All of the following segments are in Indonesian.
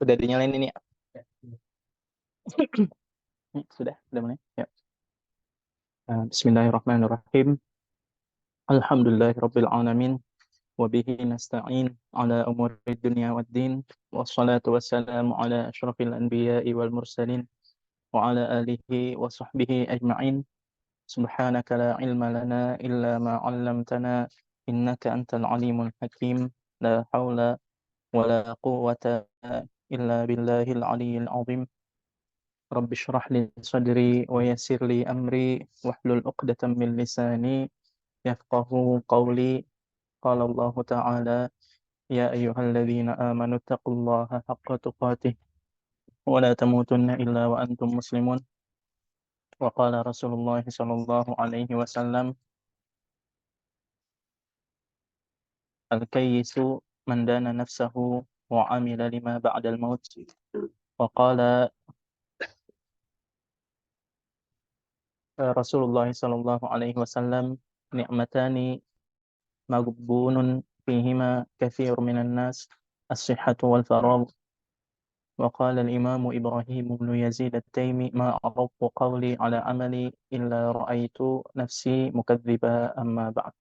Udah dinyalain ini ya? Sudah mulai. Ya. Bismillahirrahmanirrahim. Alhamdulillahirabbil alamin wa bihi nasta'in ala umurid dunya waddin wassalatu wassalamu ala asyrafil anbiya'i wal mursalin wa ala alihi wa sahbihi ajma'in. Subhanaka la ilma lana illa ma 'allamtana innaka antal alimul hakim. La haula wa la quwwata illa billahil aliyyil azim. رب اشرح لي صدري ويسر لي أمري واحلل عقدة من لساني يفقه قولي. قال الله تعالى: يا أيها الذين آمنوا اتقوا الله حق تقاته ولا تموتن إلا وأنتم مسلمون. وقال رسول الله صلى الله عليه وسلم: الكيس من دان نفسه وعمل لما بعد الموت. وقال رسول الله صلى الله عليه وسلم: نعمتان مغبون فيهما كثير من الناس، الصحة والفراغ. وقال الإمام إبراهيم بن يزيد التيمي: ما عرضت قولي على عملي إلا رأيت نفسي مكذبا أما بعد.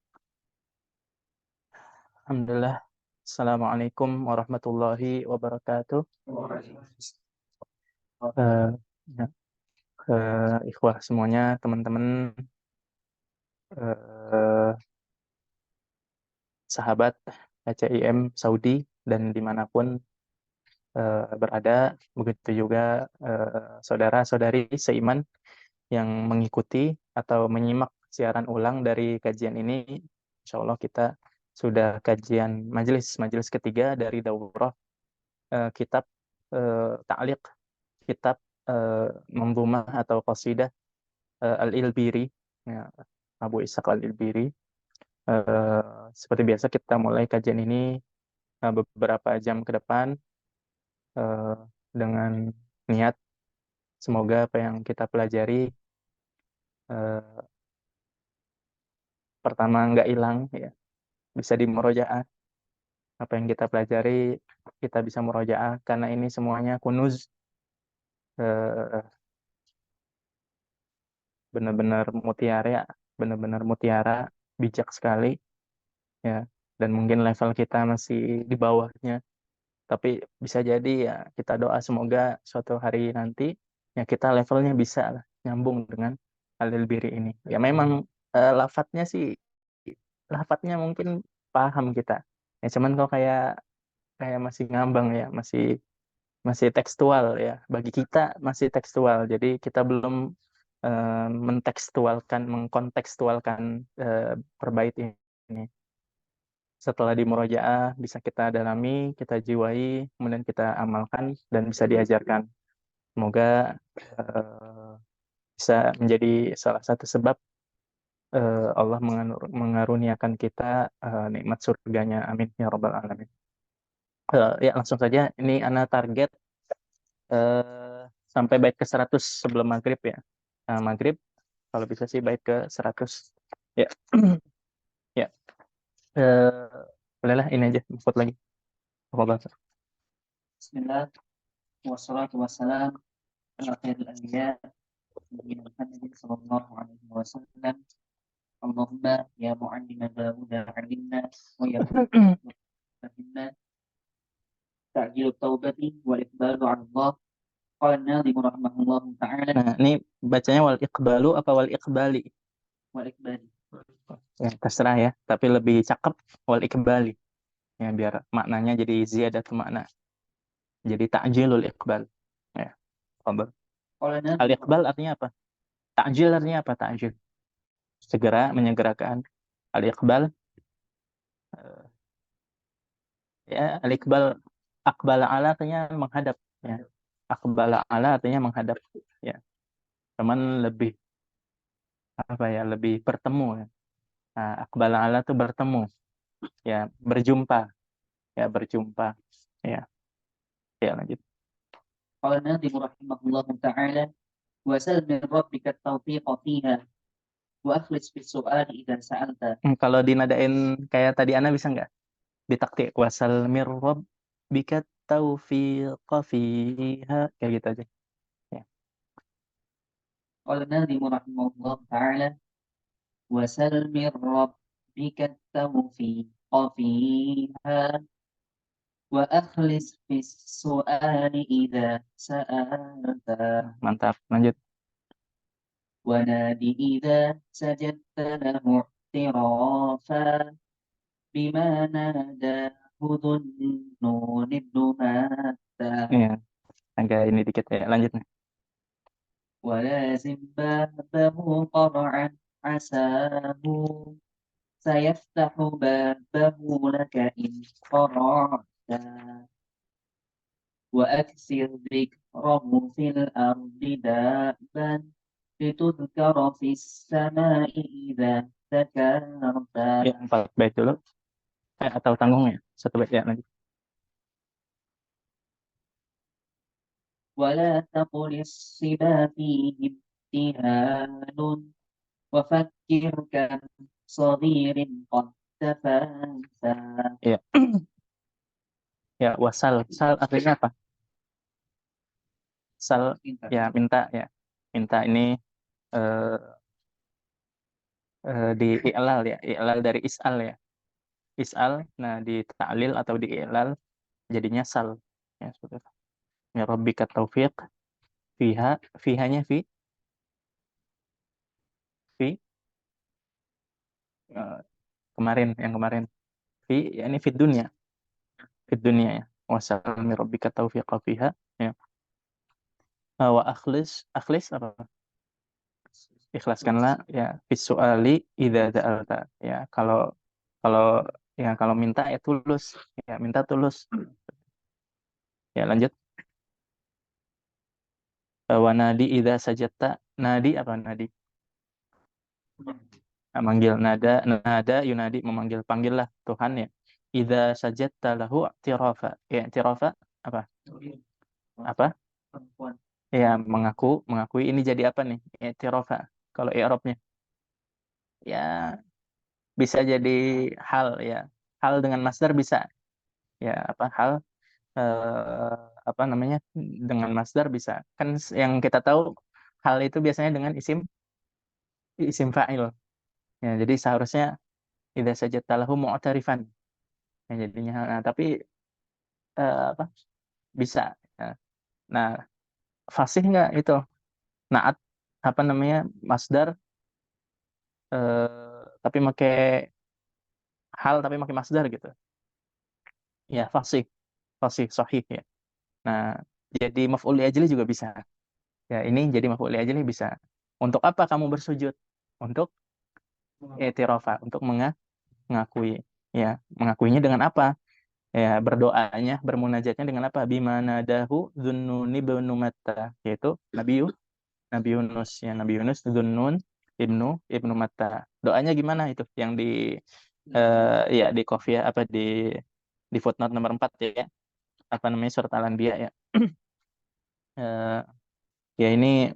Alhamdulillah. Assalamualaikum warahmatullahi wabarakatuh. Ya, ikhwah semuanya, teman-teman, sahabat HCIM Saudi dan dimanapun berada, begitu juga saudara-saudari seiman yang mengikuti atau menyimak siaran ulang dari kajian ini. Insya Allah kita sudah kajian majelis ketiga dari daurah kitab ta'liq kitab Manzumah atau qasidah Al-Ilbiri, ya, Abu Ishaq Al-Ilbiri. Seperti biasa kita mulai kajian ini beberapa jam ke depan dengan niat semoga apa yang kita pelajari pertama nggak hilang, ya, bisa dimurojaah. Apa yang kita pelajari kita bisa murojaah karena ini semuanya kunuz, benar-benar mutiara, ya, benar-benar mutiara, bijak sekali, ya. Dan mungkin level kita masih di bawahnya, tapi bisa jadi ya kita doa semoga suatu hari nanti ya kita levelnya bisa lah nyambung dengan Al-Ilbiri ini. Ya memang lafadznya mungkin paham kita. Ya cuman kok kayak kayak masih ngambang, ya, masih masih tekstual, ya. Bagi kita masih tekstual. Jadi kita belum mengkontekstualkan perbait ini. Setelah di murojaah bisa kita dalami, kita jiwai, kemudian kita amalkan dan bisa diajarkan. Semoga bisa menjadi salah satu sebab Allah mengaruniakan kita nikmat surganya. Amin ya rabbal alamin. Ya langsung saja, ini ana target sampai bait ke 100 sebelum maghrib, ya. Maghrib kalau bisa sih bait ke 100, ya. Ya, bolehlah ini aja ikut lagi. Bismillah, wassalatu wassalam ala khairil anbiya Nabi Muhammad sallallahu alaihi wasallam. Allahumma ya mu'allimna Dawud 'allimna wa ya fahimna ta'jil taubati wal iqbalu 'ala Allah. Qala an-nadhim rahimahullahu ta'ala. Nah, ini bacanya wal iqbalu apa wal iqbali? Wal iqbali. Ya, terserah ya, tapi lebih cakep wal iqbali. Ya, biar maknanya jadi ziyadatu makna. Jadi ta'jilul iqbal. Ya, fadhal. Al-iqbal artinya apa? Ta'jil artinya apa? Ta'jil. Segera, menyegerakan. Al-iqbal, ya, al-iqbal, aqbala ala artinya menghadap, ya. Aqbala ala artinya menghadap, ya. Cuman lebih apa ya? Lebih bertemu, ya. Nah, aqbala ala itu bertemu, ya, berjumpa, ya, berjumpa, ya. Ya, lanjut. Qala an-nadhim rahimahullahu ta'ala wa sal min rabbika at-tawfiqa fiha wa akhlis bis su'ali idza sa'alta. Kalau dinadain kayak tadi Ana bisa nggak? Bitakti wasal mir rabbika التوفيق فيها kayak gitu aja ya. قال الناظم رحمه الله تعالى وسل من ربك التوفيق فيها وأخلص في السؤال إذا سألت Mantap, lanjut. ونادي إذا سجدت له اعترافا بما ناداه ذو النون ابن متى Iya, agak ini dikit ya, lanjut nih. ولازم بابه قرعا عساه سيفتح بابه لك إن قرعت وأكثر ذكره في الأرض دابا لتذكر في السماء إذا ذكرت Ya, 4 bait dulu. Atau tanggung ya, 1 bait ya, lanjut. ولا تقل الصبا فيه ابتهال وفكر كم صغير قد تفانتا Ya, ya, wasal. Sal artinya apa? Sal, ya, minta ya. Minta ini eh, di i'lal ya, i'lal dari is'al ya. Is'al, nah di ta'lil atau di i'lal jadinya sal. Ya, seperti itu. Ya rabbika taufiq fiha, fihanya fi eh, kemarin yang kemarin fi ya ini fit dunia ya. Wasal min rabbika taufiqa fiha ya. Wa akhlis apa? Ikhlaskanlah ya visuali idza za'alta ya kalau kalau minta ya tulus ya minta tulus ya lanjut. Wa nadi idza sajata, nadi apa nadi? Nah, manggil, nada yunadi memanggil, panggillah Tuhan ya. Idza sajadta lahu i'tirafa ya, i'tirafa apa apa ya, mengakui ini jadi apa nih i'tirafa kalau i'rabnya ya bisa jadi hal ya, hal dengan masdar bisa ya, apa hal apa namanya, dengan masdar bisa kan, yang kita tahu hal itu biasanya dengan isim fa'il ya, jadi seharusnya idza sajadta lahu mu'tarifan ya, jadinya nah, tapi apa bisa ya. Nah, fasih nggak itu naat apa namanya masdar tapi pakai hal tapi pakai masdar gitu ya, fasih, fasih sahih ya. Nah, jadi maf'ul li ajli juga bisa ya, ini jadi maf'ul li ajli bisa. Untuk apa kamu bersujud? Untuk i'tirafa, untuk mengakui ya, mengakuinya dengan apa ya, berdoanya bermunajatnya dengan apa, bimana dahu dzunnuni ibnu matta, yaitu Nabi Yunus ya, Nabi Yunus Zunnun ibnu Matta. Doanya gimana itu yang di ya di Qafiyah apa di footnote nomor 4 ya. Apa namanya, surat Al-Anbiya ya. Eh, ya ini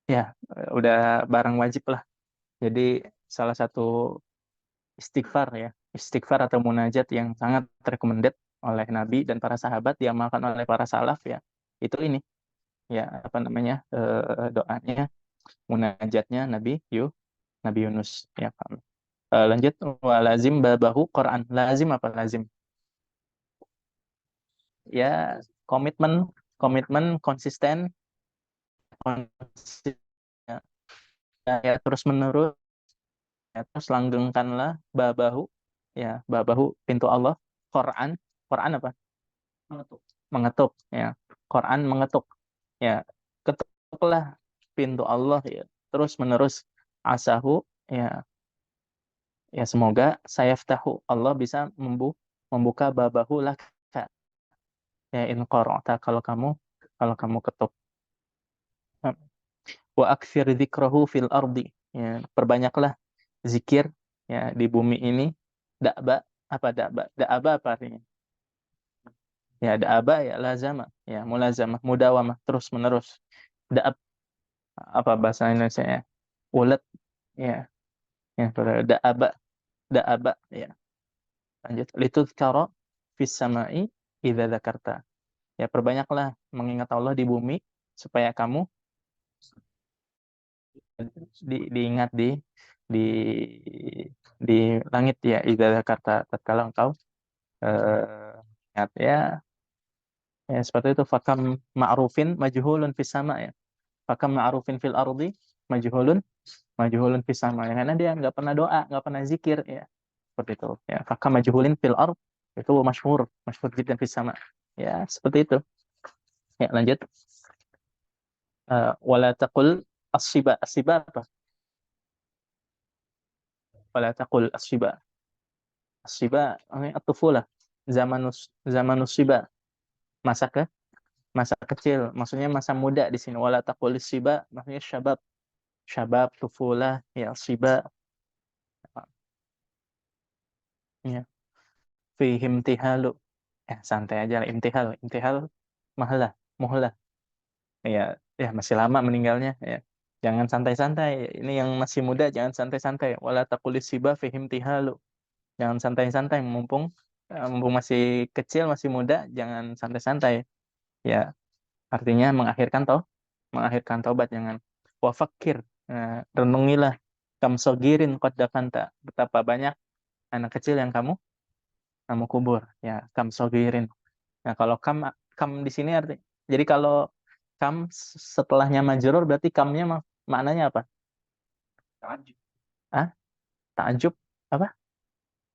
ya udah barang wajib lah. Jadi salah satu istighfar ya. Istighfar atau munajat yang sangat recommended oleh Nabi dan para sahabat, diamalkan oleh para salaf ya. Itu ini ya, apa namanya, doanya, munajatnya Nabi Yunus ya, Pak. Lanjut, wa lazim babahu Quran. Lazim apa lazim? Ya, komitmen, konsisten, konsisten ya, ya, terus menerus ya, terus langgengkanlah babahu ya, babahu pintu Allah, Quran. Quran apa? Mengetuk. Mengetuk ya. Quran mengetuk ya. Ketuklah pintu Allah ya, terus menerus, asahu ya, ya semoga sayaftahu, Allah bisa membuka babahu laka ya, in qara'ta, kalau kamu ketuk. Wa aktsir dzikrahu fil ardi ya, perbanyaklah zikir ya di bumi ini. Da'ba apa, da'aba apa artinya? Ya da'aba ya lazama ya, mulazamah, mudawamah, terus menerus. Da'ab apa bahasa Indonesia ya, ulet ya, ya da'aba, da'aba ya. Lanjut, lituzkara fis sama'i idza dzakarta Ya perbanyaklah mengingat Allah di bumi supaya kamu diingat di di langit ya. Ibadah kata tatkala engkau ingat ya, ya seperti itu. Fakam ma'rufin majhulun fis sama ya. Fakam ma'rufin fil ardi majhulun fis sama ya. Karena dia nggak pernah doa, nggak pernah zikir ya. Seperti itu ya. Fakam majhulin fil ard itu masyhur jiddan fis sama. Ya, seperti itu. Ya, lanjut. Wala taqul as-siba apa? Wala taqul as-siba ini at-tufulah. Zamanus siba. Masa ke masa kecil, maksudnya masa muda di sini. Wala taqul siba maksudnya syabab, tufulah, ya siba. Ya, fihi imtihalu. Ya, santai aja lah. Imtihal mahlah, muhlah. Ya, ya masih lama meninggalnya ya. Jangan santai-santai. Ini yang masih muda jangan santai-santai. Wala taqulis siba fihi imtihalu. Jangan santai-santai mumpung masih kecil, masih muda, jangan santai-santai. Ya, artinya mengakhirkan taubat jangan. Wafakir, renungilah kam sogirin qad dafanta. Betapa banyak anak kecil yang kamu kubur. Ya, kam sogirin. Nah, kalau kam di sini jadi kalau kam setelahnya majrur berarti kamnya maknanya apa? Ta'ajub. Ah, takjub apa?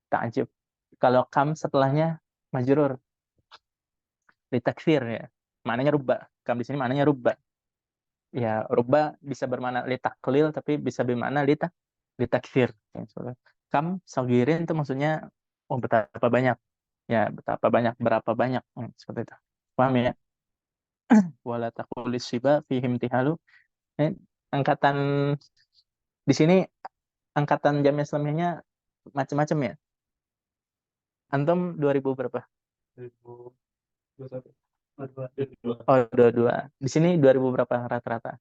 Takjub. Kalau kam setelahnya majrur litakfir ya. Maknanya rubba. Kam di sini maknanya rubba. Ya, rubba bisa bermakna litaklil tapi bisa bermakna litakfir. Ya, kam sagirin itu maksudnya oh betapa banyak. Ya, betapa banyak, berapa banyak. Seperti itu. Paham ya? Wala taqulis siba fihim tihalu. Eh, angkatan di sini angkatan Jamiah Islamiyahnya macam-macam ya. Antum 2000 berapa? 2021. Oh, 22. Di sini 2000 berapa rata-rata?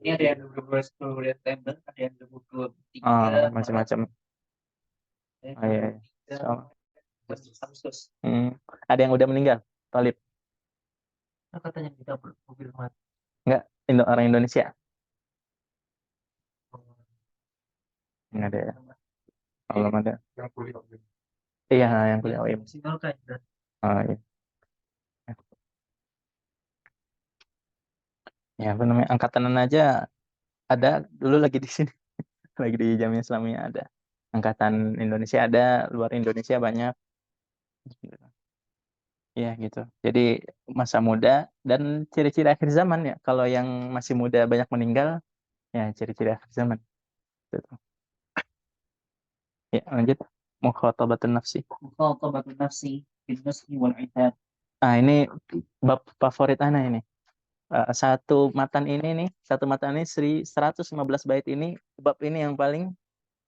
Ini ada yang 2010 September, ada yang 2023, Oh, macam-macam. Oh, iya, iya. So, Agustus. Ada yang udah meninggal? Talib? Katanya kita mobil mati. Enggak, orang Indonesia? Enggak ada ya? Oh, belum ada. Yang kuliah. Iya, yang kuliah OIM. Sinyal kan. Oh, iya. Ya, apa namanya? Angkatan aja ada dulu lagi di sini. Lagi di Jamiah Islamiyah ada. Angkatan Indonesia ada, luar Indonesia banyak. Ya, gitu. Jadi masa muda dan ciri-ciri akhir zaman ya. Kalau yang masih muda banyak meninggal, ya ciri-ciri akhir zaman. Gitu. Ya, lanjut. Mukhatabatun nafsi. Mukhatabatun nafsi bil nusli wal itab. Ah, ini bab favorit Ana ini. Satu matan ini 115 bait ini, bab ini yang paling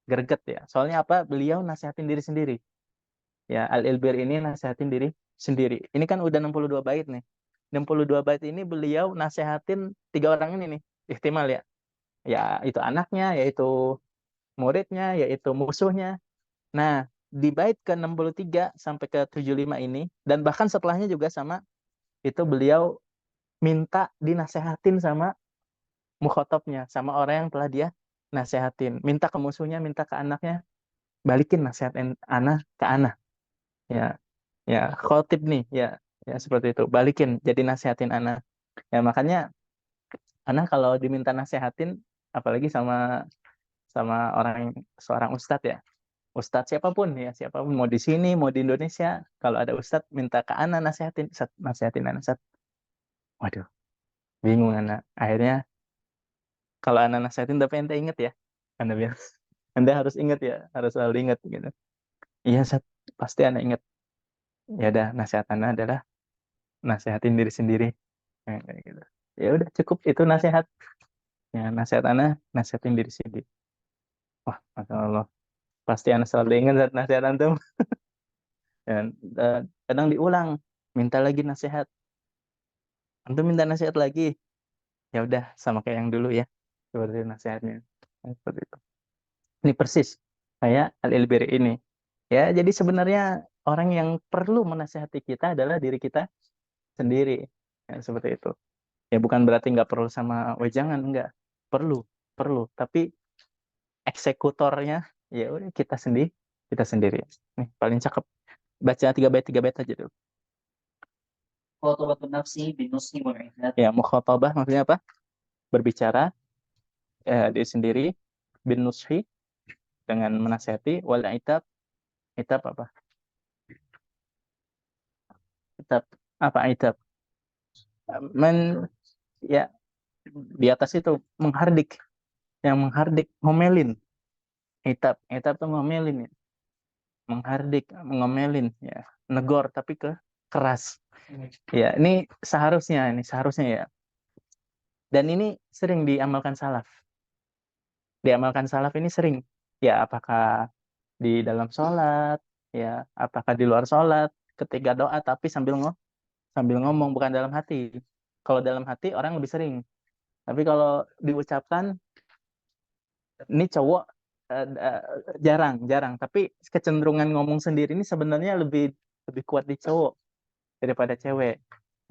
greget ya. Soalnya apa? Beliau nasihatin diri sendiri. Ya, Al-Ilbir ini nasihatin diri sendiri. Ini kan udah 62 bait nih. 62 bait ini beliau nasihatin tiga orang ini nih. Ihtimal ya. Ya, itu anaknya, yaitu muridnya, yaitu musuhnya. Nah, di bait ke-63 sampai ke-75 ini, dan bahkan setelahnya juga sama, itu beliau minta dinasehatin sama mukhotabnya, sama orang yang telah dia nasehatin. Minta ke musuhnya, minta ke anaknya, balikin nasihatin anak ke anak. Ya, ya, khotib nih, ya, ya seperti itu. Balikin, jadi nasehatin anak. Ya, makanya anak kalau diminta nasehatin, apalagi sama sama seorang ustadz ya. Ustadz siapapun ya, siapapun mau di sini, mau di Indonesia, kalau ada ustadz minta ke anak nasehatin, ustadz, nasehatin anak ustadz. Waduh, bingung anak. Akhirnya kalau anak nasehatin tapi ente inget ya, anda bilang, anda harus inget ya, harus selalu inget gitu. Iya, Ustadz, pasti anak inget. Ya udah, nasihat anak adalah nasehatin diri sendiri. Kayak gitu. Ya udah cukup itu nasihat. Ya nasihat anak, nasehatin diri sendiri. Wah, masya Allah. Pasti anak selalu ingat nasihat antum. Dan kadang diulang, minta lagi nasihat. Antum minta nasihat lagi. Ya udah, sama kayak yang dulu ya. Seperti nasihatnya. Seperti itu. Ini persis kayak Al-Ilbiri ini. Ya, jadi sebenarnya orang yang perlu menasihati kita adalah diri kita sendiri. Ya, seperti itu. Ya bukan berarti nggak perlu sama wejangan, enggak. Perlu, perlu. Tapi eksekutornya ya udah kita sendiri. Nih, paling cakep. Baca 3 bait aja dulu. Khotobatun nafsi bin nusni wal i'dad. Ya, mukhatabah maksudnya apa? Berbicara diri sendiri, bin nushi dengan menasihati, wal itab, itab apa? Itab apa itab? Men ya di atas itu menghardik, yang menghardik, ngomelin. Itab tuh ngomelin ya. Menghardik, ngomelin ya. Negor tapi keras. Ya, ini seharusnya ya. Dan ini sering diamalkan salaf. Diamalkan salaf ini sering. Ya, apakah di dalam sholat, ya, apakah di luar sholat, ketika doa tapi sambil ngomong bukan dalam hati. Kalau dalam hati orang lebih sering. Tapi kalau diucapkan, ini cowok jarang. Tapi kecenderungan ngomong sendiri ini sebenarnya lebih lebih kuat di cowok daripada cewek.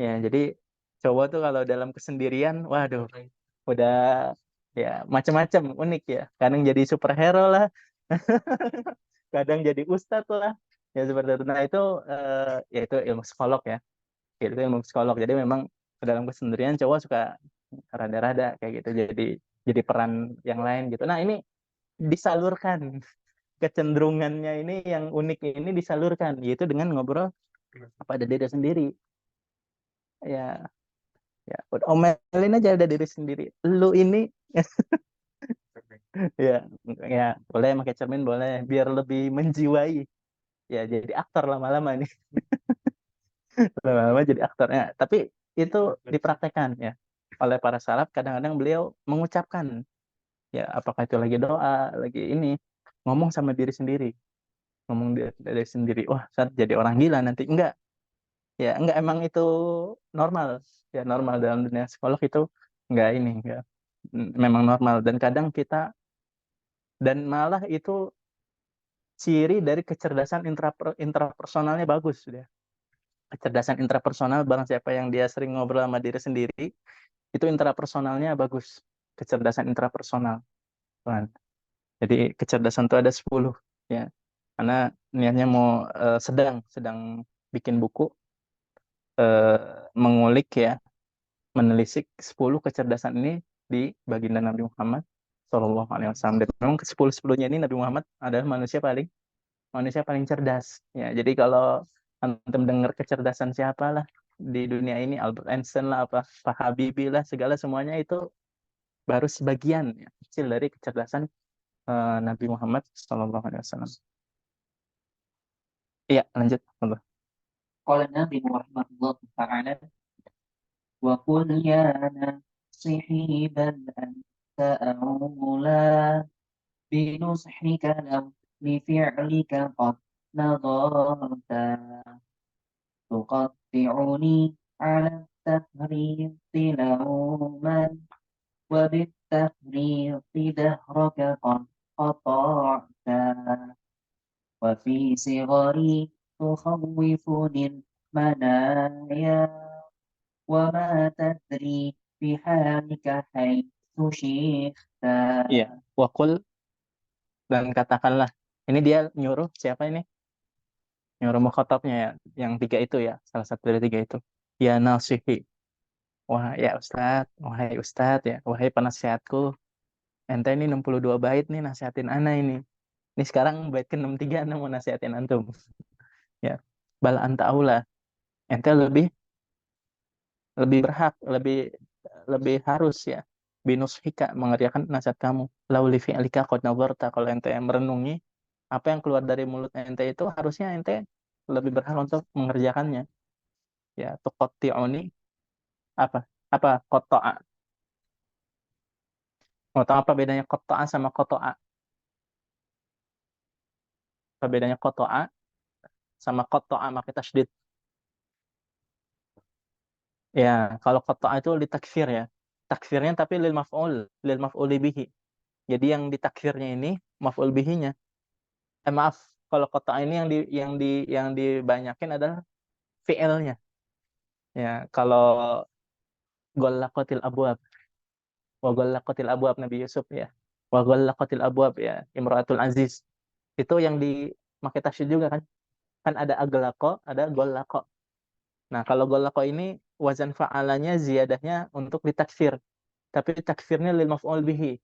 Ya, jadi cowok tuh kalau dalam kesendirian, waduh, udah ya macam-macam unik ya. Kadang jadi superhero lah, kadang jadi ustadz lah. Ya seperti itu. Nah, ya itu ilmu psikolog ya. Itu ilmu psikolog. Jadi memang dalam kesendirian cowok suka rada-rada kayak gitu. Jadi peran yang lain gitu. Nah, ini disalurkan kecenderungannya ini yang unik ini disalurkan yaitu dengan ngobrol pada diri sendiri. Ya, ya udah omelin aja ada diri sendiri. Lu ini ya ya boleh pakai cermin boleh biar lebih menjiwai. Ya jadi aktor lama-lama nih. Lama-lama jadi aktornya. Tapi itu dipraktekkan ya oleh para salaf. Kadang-kadang beliau mengucapkan ya apakah itu lagi doa, lagi ini ngomong sama diri sendiri, ngomong diri sendiri. Wah, saya jadi orang gila nanti. Enggak emang itu normal. Ya normal dalam dunia psikolog itu enggak memang normal dan kadang kita dan malah itu ciri dari kecerdasan intrapersonalnya bagus ya. Kecerdasan intrapersonal barang siapa yang dia sering ngobrol sama diri sendiri itu intrapersonalnya bagus. Kecerdasan intrapersonal. Tuhan. Jadi kecerdasan itu ada 10 ya. Karena niatnya mau sedang bikin buku eh, mengulik ya, menelisik 10 kecerdasan ini di baginda Nabi Muhammad Shallallahu Alaihi Wasallam. Dan memang ke 10-10-nya ini Nabi Muhammad adalah manusia paling cerdas. Ya, jadi kalau antum dengar kecerdasan siapa lah di dunia ini, Albert Einstein lah, Pak Habibie lah, segala semuanya itu baru sebagian ya, kecil dari kecerdasan Nabi Muhammad Shallallahu Alaihi Wasallam. Iya, lanjut. Qala Nabi Muhammad sallallahu ta'ala wa qul ya nasihi bal anta aula binushika law li fi'lika qad nadarta tuqatti'uni ala tahriqi lauman wa bitahriqi dahraka qad qata'ta wa fi sigari tukhawwifuni المنايا وما تدري بحالك حيث شئت. Iya, wakul dan katakanlah. Ini dia nyuruh siapa ini? Nyuruh mukhatabnya ya, yang 3 itu ya, salah satu dari 3 itu. Ya nasihi. Wah, ya Ustadz, wahai Ustadz ya, wahai penasihatku. Ente ini 62 bait nih nasihatin ana ini. Ini sekarang bait ke-63 ana mau nasihatin antum. Ya. Bal anta aula. Ente lebih lebih berhak, lebih lebih harus ya. Binus hika mengerjakan nasihat kamu. Lauli fi'lika qad nazarta kalau ente merenungi apa yang keluar dari mulut ente itu harusnya ente lebih berhak untuk mengerjakannya. Ya, tuqatti'uni apa? Apa qata'a? Mau tahu apa bedanya qata'a sama qata'a? Apa bedanya qata'a sama qata'a pakai tasydid? Ya, kalau qata'a itu ditakfir ya. Takfirnya tapi lil maf'uli bihi. Jadi yang ditakfirnya ini maf'ul bihinya. Maaf. kalau qata ini yang dibanyakin adalah fi'ilnya. Ya, kalau ghallaqatil abwab, wa ghallaqatil abwab Nabi Yusuf ya. Wa ghallaqatil abwab ya, Imratul Aziz. Itu yang dipakai tasydid juga kan? Kan ada aglaqa, ada ghallaqa. Nah, kalau ghallaqa ini wazan fa'alanya ziyadahnya untuk ditakfir. Tapi takfirnya lil maf'ul bihi.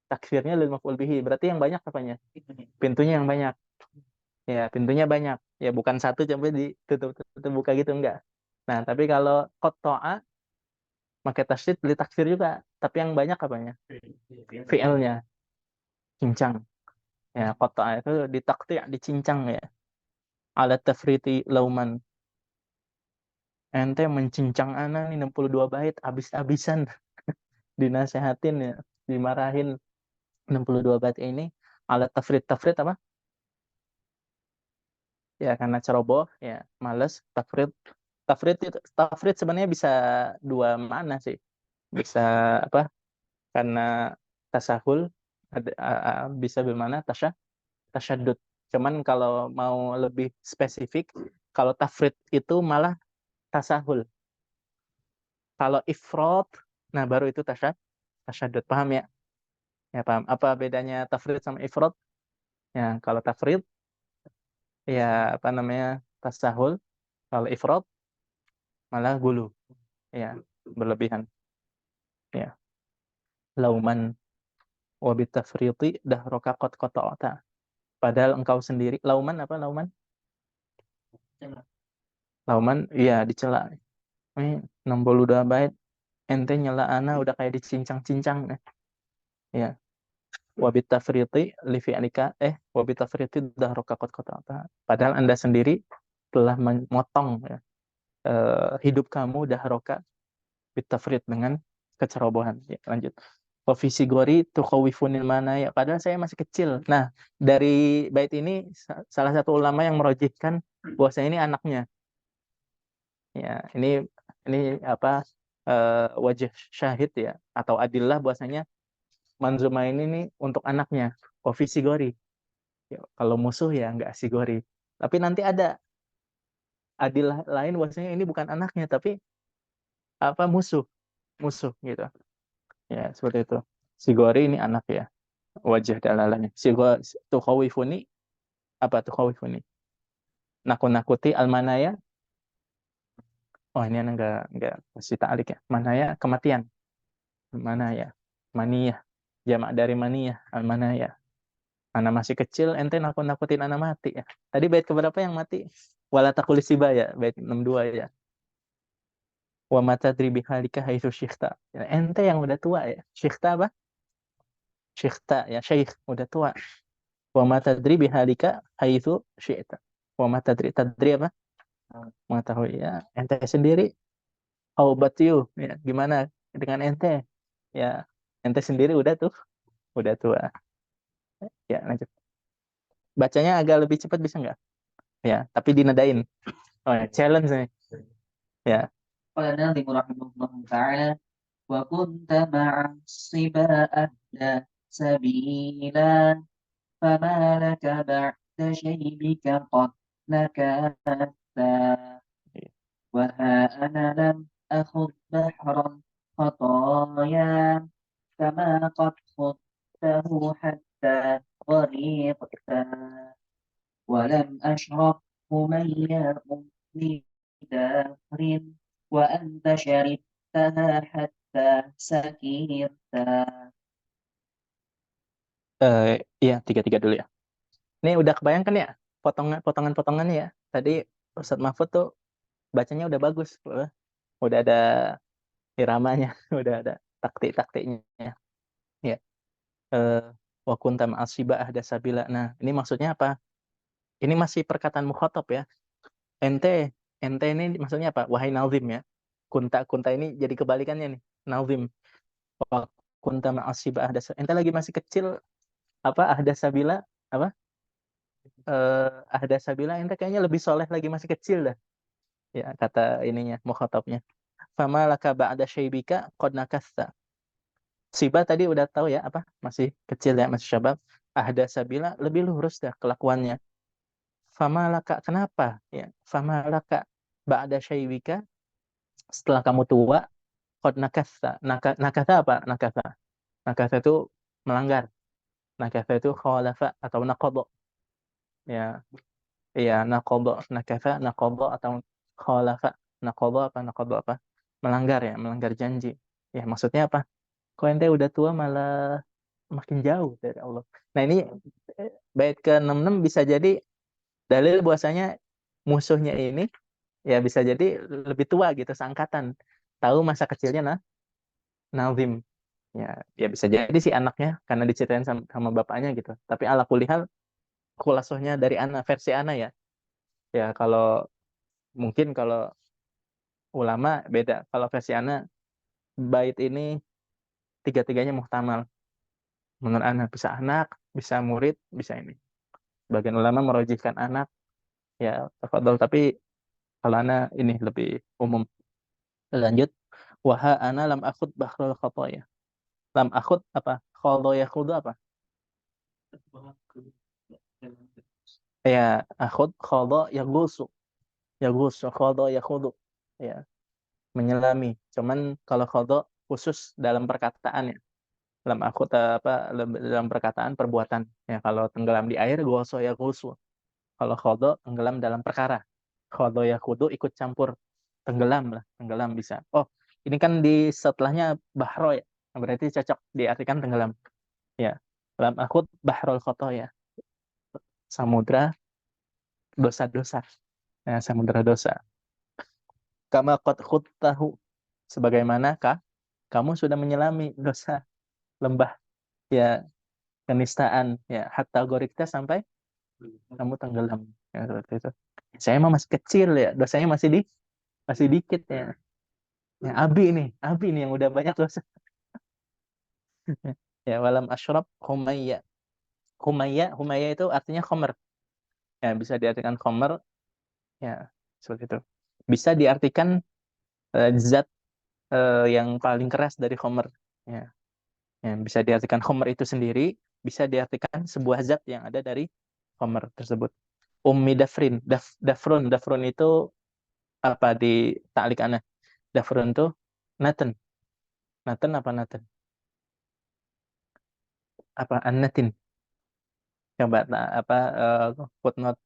Takfirnya lil maf'ul bihi. Berarti yang banyak apanya? Pintunya yang banyak. Ya, pintunya banyak. Ya, bukan satu sampai ditutup buka gitu enggak. Nah, tapi kalau qata'a pakai tasydid li takfir juga. Tapi yang banyak apanya? Fi'ilnya, cincang. Ya, qata'a itu ditakti', dicincang ya. Ala tafriti lauman. Ente mencincang ana nih 62 bait habis-habisan. Dinasehatin ya, dimarahin 62 bait ini. Ala tafrit, tafrit apa? Ya, karena ceroboh ya, males. Tafrit sebenarnya bisa dua makna sih. Bisa apa? Karena tasahul bisa bermakna tasyadud. Cuman kalau mau lebih spesifik, kalau tafrit itu malah tasahul. Kalau ifrot, nah baru itu tasyadud. Paham ya? Ya paham. Apa bedanya tafrit sama ifrot? Ya, kalau tafrit ya apa namanya? Tasahul. Kalau ifrot malah gulu. Ya, berlebihan. Ya. Lauman wa bitafriti dahraka qad qata'ta. Padahal engkau sendiri lauman apa lauman? Lauman iya dicela. Ini 62 bait ente nyela ana udah kayak dicincang-cincang ya. Wa bitafriti li fi'lika wa bitafriti dahraka qad qata'ta. Padahal Anda sendiri telah memotong ya, hidup kamu dahraka bitafrit dengan kecerobohan. Ya, lanjut. Ofisi gori tukhawifunil mana ya. Padahal saya masih kecil. Nah, dari bait ini salah satu ulama yang merojihkan bahwasanya ini anaknya. Ya, ini apa wajah syahid ya atau adillah bahwasanya manzuma ini nih untuk anaknya. Ofisi gori. Ya, kalau musuh ya nggak sigori. Tapi nanti ada adillah lain bahwasanya ini bukan anaknya tapi apa musuh gitu. Ya, seperti itu. Sigori ini anak ya. Wajah dalalahnya. Tukhawifuni apa tukhawifuni? Nakut-nakuti almanaya. Oh, ini enggak kasih ta'lik ya. Manaya kematian. Manaya. Maniyah. Jamak dari maniyah almanaya. Anak masih kecil ente nakut-nakutin anak mati ya. Tadi bait keberapa yang mati? Wala taqul siba ya, bait 62 ya. Wa mata dribi halika haitsu syikhta. Ya, ente yang udah tua ya. Syikhta apa? Syikhta ya, syekh udah tua. Wa ma tadri bihalika haitsu syi'ta. Wa ma tadri, tadri apa? Mengetahui ya. Ente sendiri how about you? Ya, gimana dengan ente? Ya, ente sendiri udah tua. Ya, lanjut. Bacanya agak lebih cepat bisa nggak? Ya, tapi dinadain. Oh, ya, challenge nih. Ya. Qala Nadhim rahimahullah ta'ala wa kunta ma'a siba ahda sabila fama laka ba'da shaybika qad nakatha wa ha ana lam akhud bahran khataya kama qad khudtahu hatta غريقتا ولم أشرب مياه من دهر وأنت شربتها حتى سكرتا. Iya, tiga-tiga dulu ya. Ini udah kebayangkan ya potongan-potongannya ya. Tadi Ustadz Mahfud tuh bacanya udah bagus. Udah ada iramanya, udah ada taktik-taktiknya. Ya. Wa kunta ma'asibah ahda sabila. Nah, ini maksudnya apa? Ini masih perkataan mukhatab ya. Ente, ente ini maksudnya apa? Wahai nazim ya. Kunta ini jadi kebalikannya nih. Nazim. Wa kunta ma'asibah ahda sabila. Ente lagi masih kecil apa ahda sabila apa? Ahda sabila ente kayaknya lebih soleh lagi masih kecil dah. Ya, kata ininya mukhatabnya. Fama laka ba'da syaibika qad nakatha. Siba tadi udah tahu ya apa? Masih kecil ya, masih syabab. ahda sabila, lebih lurus dah kelakuannya. Famalaka, kenapa? Ya, famalaka ba'da syaibika, setelah kamu tua, qad nakatha. Nakatha apa? Nakatha itu melanggar. Nakatha itu khalafa atau naqadha. Ya, iya, naqadha atau khalafa. Naqadha apa? Melanggar ya, melanggar janji. Ya, maksudnya apa? Kok ente udah tua malah makin jauh dari Allah. Nah, ini bait ke-66 bisa jadi dalil bahwasanya musuhnya ini ya bisa jadi lebih tua gitu, seangkatan. Tahu masa kecilnya Nazim. Ya bisa jadi si anaknya karena diceritain sama bapaknya gitu. Tapi ala kulihal khulasohnya dari anak versi anak ya. Ya kalau mungkin kalau ulama beda. Kalau versi anak bait ini tiga-tiganya muhtamal. Menurut anak bisa anak, bisa murid, bisa ini. Bagian ulama merojihkan anak ya tafadhol, tapi kalau anak ini lebih umum. Lanjut. Waha ana lam akhud bahrul khotoya. Lam akhud apa? Khotoya khudu apa? Ya, akhud khodo ya gusu. Ya gusu, khodo ya khudu. Ya, menyelami. Cuman kalau khodo khusus dalam perkataan ya. Lam akhud dalam perkataan perbuatan. Ya, kalau tenggelam di air goso ya gusu. Kalau khodo tenggelam dalam perkara. Khodo ya khudu ikut campur. Tenggelam lah, tenggelam bisa. Oh, ini kan di setelahnya bahro ya. Berarti cocok diartikan tenggelam. Ya. Lam akhud bahrul khotoya. Samudra dosa-dosa. Ya, samudra dosa. Kama qad khuttahu. Sebagaimana kamu sudah menyelami dosa lembah ya kenistaan ya hatta gorikta sampai kamu tenggelam ya seperti itu. Saya mah masih kecil ya, dosanya masih dikit ya. Ya Abi nih yang udah banyak dosa. Ya walam asyrab humayya. Humayya itu artinya khomer. Ya bisa diartikan khomer ya seperti itu. Bisa diartikan zat yang paling keras dari khomer. Ya. Ya, bisa diartikan khomer itu sendiri, bisa diartikan sebuah zat yang ada dari khomer tersebut. Ummi dafrin, dafrun itu apa di ta'lik ana? Dafrun itu naten. Naten apa naten? Apa annatin? Coba apa footnote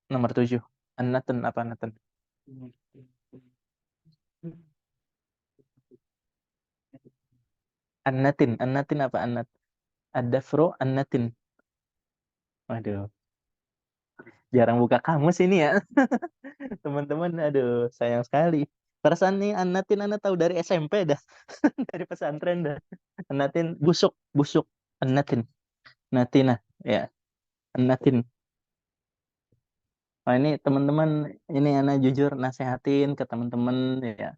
nomor 7. Annaten apa naten? Annatin apa annat? Ad-dafru annatin. Waduh, jarang buka kamus ini ya. Teman-teman, aduh, sayang sekali. Perasaan nih Anatin Ana tahu dari SMP dah, dari pesantren dah. Anatin busuk, busuk. Anatin, Natina, ya, Anatin. Nah ini teman-teman, ini Ana jujur nasehatin ke teman-teman ya,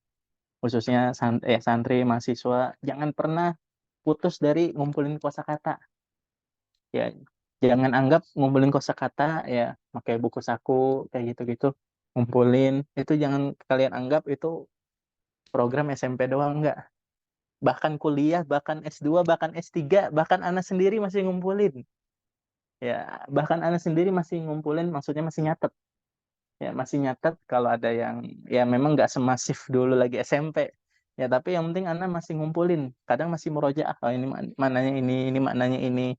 khususnya santri, mahasiswa, jangan pernah putus dari ngumpulin kosakata. Ya, jangan anggap ngumpulin kosakata ya, pakai buku saku kayak gitu-gitu, ngumpulin itu jangan kalian anggap itu program SMP doang, enggak. Bahkan kuliah, bahkan S2, bahkan S3, bahkan anak sendiri masih ngumpulin. Ya, bahkan anak sendiri masih ngumpulin, maksudnya masih nyatet. Ya, masih nyatet kalau ada yang ya memang nggak semasif dulu lagi SMP. Ya, tapi yang penting anak masih ngumpulin. Kadang masih murojaah, oh, ini maknanya ini maknanya ini.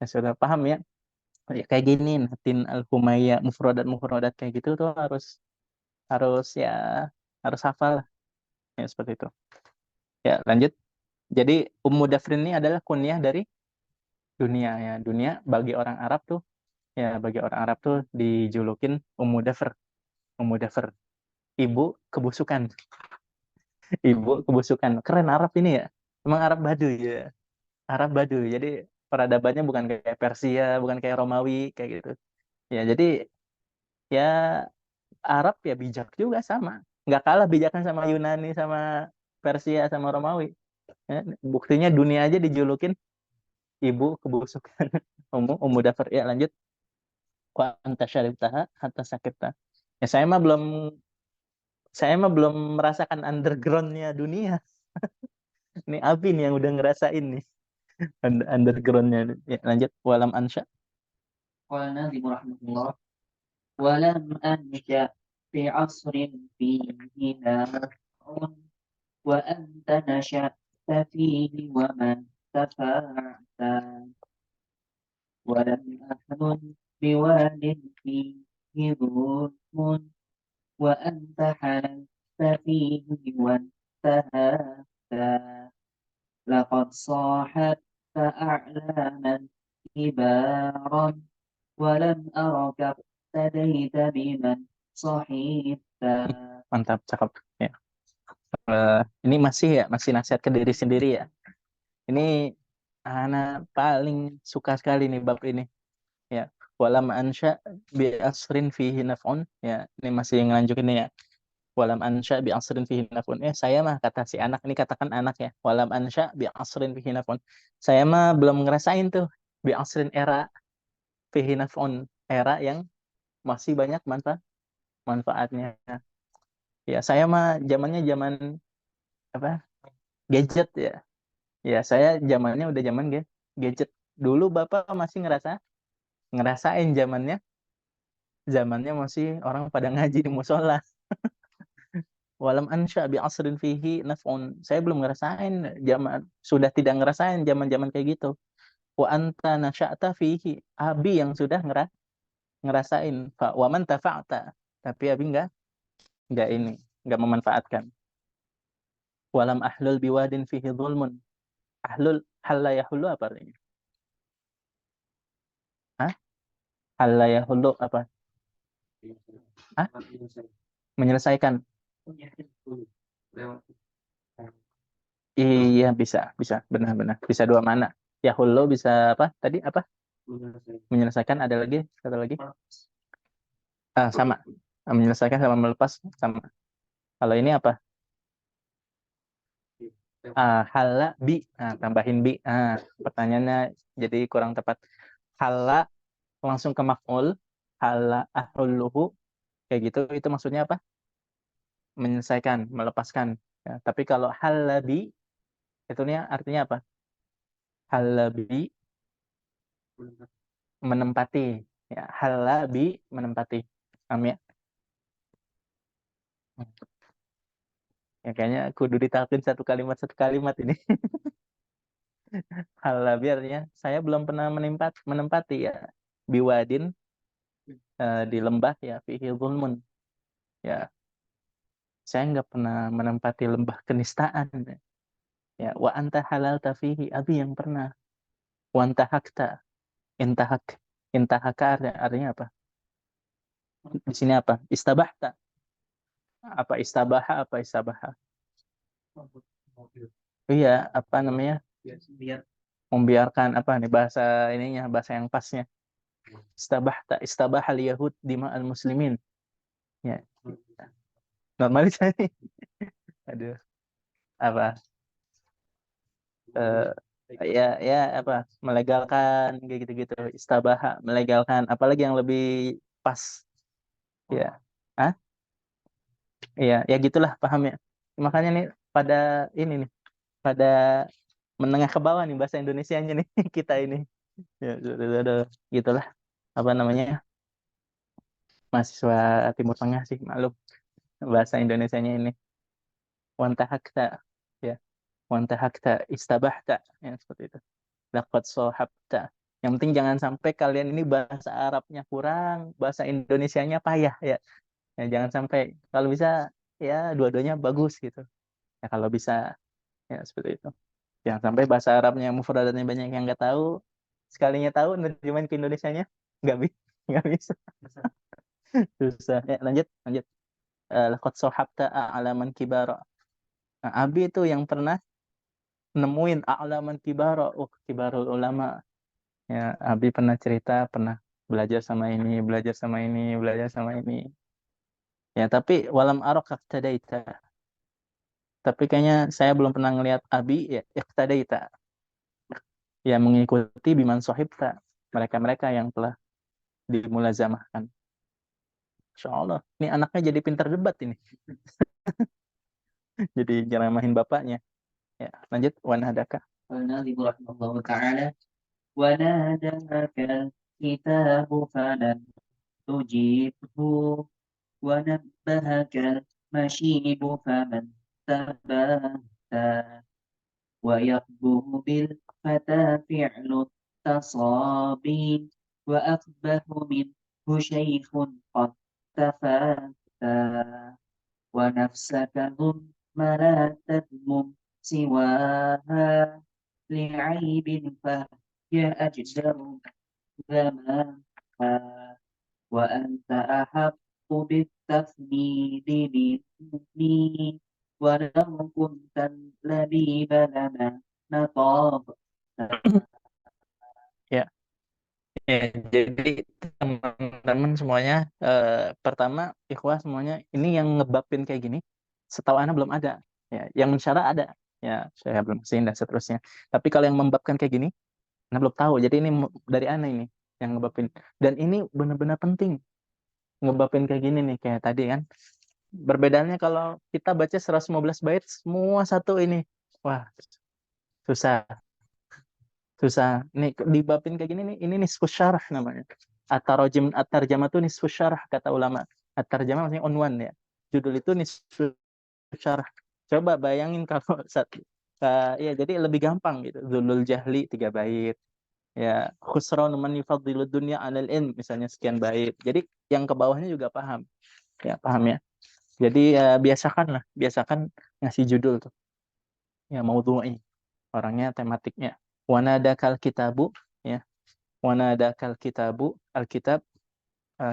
Ya, sudah paham ya? Ya, kayak gini, natin al-humayyah, mufrodat kayak gitu tuh harus harus ya harus hafal ya seperti itu. Ya, lanjut. Jadi Ummu Dafrin ini adalah kunyah dari dunia ya. Dunia bagi orang Arab tuh ya bagi orang Arab tuh dijulukin Ummu Dafr. Ummu Dafr. Ibu kebusukan. Ibu kebusukan. Keren Arab ini ya. Emang Arab Baduy ya. Arab Baduy. Jadi peradabannya bukan kayak Persia, bukan kayak Romawi kayak gitu. Ya jadi ya Arab ya bijak juga sama. Nggak kalah bijaknya sama Yunani sama Persia sama Romawi. Ya, buktinya dunia aja dijulukin ibu kebusukan. Ummu Dafr. Ya lanjut. Wa anta syaribtaha hatta sakita. Ya saya mah belum merasakan undergroundnya dunia. Ini Abi nih yang udah ngerasain nih. Undergroundnya. Ya, lanjut. Walam ansya. قال الناظم رحمه الله: ولم أنشأ في عصر فيه نافع وأنت نشأت فيه ومن تفاعلت، ولم أحلل بواد فيه ظلم وأنت حللت فيه وانتهكت، لقد صاحبت أعلاما كبارا ولم أرك اقتديت بمن صحبت. Mantap, cakep. Ya. Ini masih nasihat ke diri sendiri ya. Ini anak paling suka sekali nih bab ini. Ya. Walam ansya bi asrin fihi naf'un. Ya, ini masih ngelanjutin ya. Walam ansya bi asrin fihi naf'un. Saya mah kata si anak ini katakan anak ya. Walam ansya bi asrin fihi naf'un. Saya mah belum ngerasain tuh bi asrin era fihi naf'un, era yang masih banyak manfaatnya. Ya, saya mah zamannya zaman apa? Gadget ya. Ya, saya zamannya udah zaman gadget. Dulu Bapak masih ngerasain zamannya masih orang pada ngaji di musola. Walam ansya bi asrin fihi naf'un. Saya belum ngerasain sudah tidak ngerasain zaman-zaman kayak gitu. Wa anta nasya'ta fihi. Abi yang sudah ngerasain. Wa man tafa'ta. Tapi Abi enggak memanfaatkan. Walam ahlul biwadin fihi dhulmun. Ahlul halla yahullu apa artinya? Hah? Halla yahullu apa? Hah? Menyelesaikan. Iya, bisa, benar-benar. Bisa dua mana. Yahullu bisa apa? Tadi apa? Menyelesaikan ada lagi, kata lagi. Sama. Menyelesaikan sama melepas sama. Kalau ini apa? Halla bi. Tambahin bi. Pertanyaannya jadi kurang tepat. Halla langsung ke maf'ul. Halla ahulluhu. Kayak gitu, itu maksudnya apa? Menyelesaikan, melepaskan. Ya, tapi kalau halabi itu nih artinya apa? Halabi menempati. Ya, halabi menempati. Paham ya? Ya kayaknya kudu ditalkin satu kalimat ini. Halabi artinya saya belum pernah menempati ya biwadin, di lembah ya fihi zulmun. Ya, saya nggak pernah menempati lembah kenistaan. Ya, wa anta halal tafihi abi yang pernah. Wa anta hakta intahak intahaka artinya apa? Di sini apa? Istabahta. Apa istabaha? Iya, apa namanya? Membiarkan apa nih bahasa ininya, bahasa yang pasnya. Istabahal yahud dima'al muslimin. Ya, normalisasi. Aduh, apa? Eh, ya apa? Melegalkan kayak gitu-gitu. Istabaha, melegalkan. Apalagi yang lebih pas. Ya. Hah? Iya, ya gitulah, paham ya. Makanya nih pada ini nih, pada menengah ke bawah nih bahasa Indonesianya nih kita ini. Ya, gitulah apa namanya? Mahasiswa Timur Tengah sih, maklum bahasa Indonesianya ini. Wantahakta ya, wantahakta istabahta ya seperti itu. Laqad sahabta. Yang penting jangan sampai kalian ini bahasa Arabnya kurang, bahasa Indonesianya payah ya. Ya jangan sampai, kalau bisa ya dua-duanya bagus gitu. Ya kalau bisa ya seperti itu. Jangan sampai bahasa Arabnya mufradatnya banyak yang nggak tahu, sekalinya tahu nerjemahin ke Indonesianya nggak bisa, nggak bisa. Susah. Ya, lanjut. Laqad sahabta a'laman kibara. Nah, Abi itu yang pernah nemuin a'laman kibara, kibarul ulama. Ya, Abi pernah cerita, pernah belajar sama ini, belajar sama ini, belajar sama ini. Ya, tapi walam arok iqtadaita. Tapi kayaknya saya belum pernah ngelihat Abi ya iqtadaita. Ya mengikuti biman sohibta. Mereka-mereka yang telah dimulazamahkan. Insya Allah. Ini anaknya jadi pintar debat ini. Jadi nyeramahin bapaknya. Ya, lanjut. Wanadaka. الناظم رحمه الله تعالى وناداك الكتاب فلم تجيبه ونبهك المشيب فمن تباهى ويقبه بالفتى فعل التصابي وأقبه منه شيخ قد تفاتى ونفسك ثم لا تذمم سواها لعيب فهي أجدر زمانها وأنت أحق بالتفنيد مني ولو كنت اللبيب لما نطاب. Ya, ya, jadi teman-teman semuanya, pertama ikhwah semuanya, ini yang ngebabin kayak gini, setahu ana belum ada. Ya, yang mensyarah ada. Ya, saya belum sih dan seterusnya. Tapi kalau yang membabkan kayak gini, ana belum tahu. Jadi ini dari ana ini yang ngebabin. Dan ini benar-benar penting ngebabin kayak gini nih, kayak tadi kan. Perbedaannya kalau kita baca 115 bait semua satu ini. Wah, susah. Susah. Nih dibabin kayak gini nih, ini nisfu syarah namanya. At-tarjamah itu nisfu syarah kata ulama. At-tarjamah maksudnya unwan ya. Judul itu nisfu syarah. Coba bayangin kalau satu, ya jadi lebih gampang gitu. Dzulul jahli 3 bait. Ya, khusran man yufaddilu dunya 'alal ilm misalnya sekian bait. Jadi yang ke bawahnya juga paham. Ya, paham ya. Jadi ya biasakan ngasih judul tuh. Ya, maudhu'i. Orangnya tematiknya. Wanadakal kitabu ya. Wanadakal kitabu, alkitab,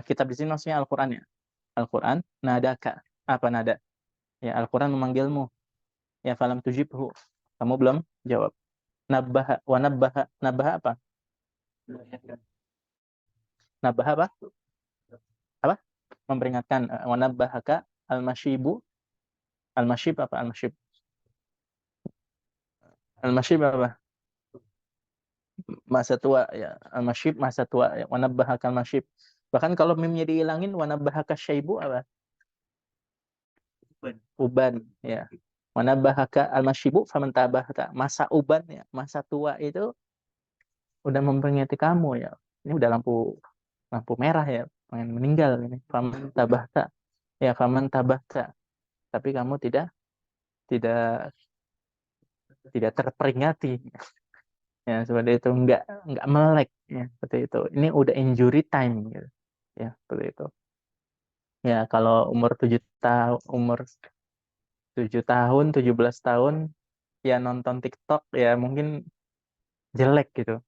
kitab di sini maksudnya Al-Qur'an ya. Al-Qur'an nadaka. Apa nada? Ya, Al-Qur'an memanggilmu. Ya, falam tujibhu. Kamu belum jawab. Nabbaha wa nabbaha. Nabbaha apa? Nabbaha apa? Apa? Memperingatkan. Wa nabbahaka al-masyibu. Al-masyib apa? Al-masyib. Al-masyib apa? Masa tua ya. Al-masyib masa tua ya. Wa nabbahaka al-masyib. Bahkan kalau mimnya dihilangin wa nabbahaka syaibu apa? Uban ya. Mana bahaka al-masyibu faman tabahta. Masa uban ya, masa tua itu udah memperingati kamu ya. Ini udah lampu lampu merah ya, pengen meninggal ini. Faman tabahta. Ya, faman tabahta. Tapi kamu tidak tidak terperingati. Ya, seperti itu enggak melek ya, seperti itu. Ini udah injury time gitu. Ya, seperti itu. Ya, kalau umur 7 tahun, 17 tahun ya nonton TikTok ya mungkin jelek gitu.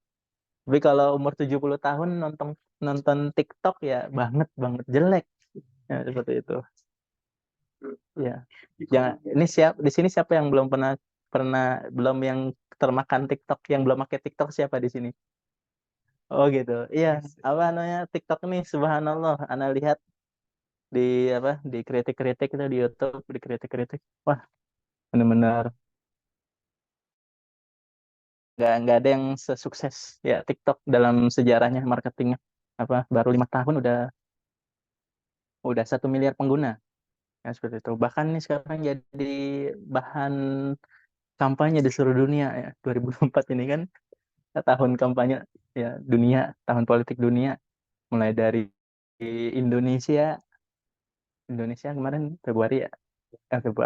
Tapi kalau umur 70 tahun nonton nonton TikTok ya banget banget jelek. Ya, seperti itu. Ya. Jangan ini di sini siapa yang belum pernah pernah belum yang termakan TikTok, yang belum pakai TikTok siapa di sini? Oh gitu. Iya, apa namanya TikTok nih subhanallah. Ana lihat di di kritik-kritik itu di YouTube, di kritik-kritik. Wah, benar-benar nggak ada yang sesukses ya TikTok dalam sejarahnya marketingnya. Apa baru 5 tahun udah 1 miliar pengguna. Ya, seperti itu. Bahkan nih sekarang jadi bahan kampanye di seluruh dunia ya. 2024 ini kan tahun kampanye ya dunia, tahun politik dunia. Mulai dari Indonesia, Indonesia kemarin Februari ya,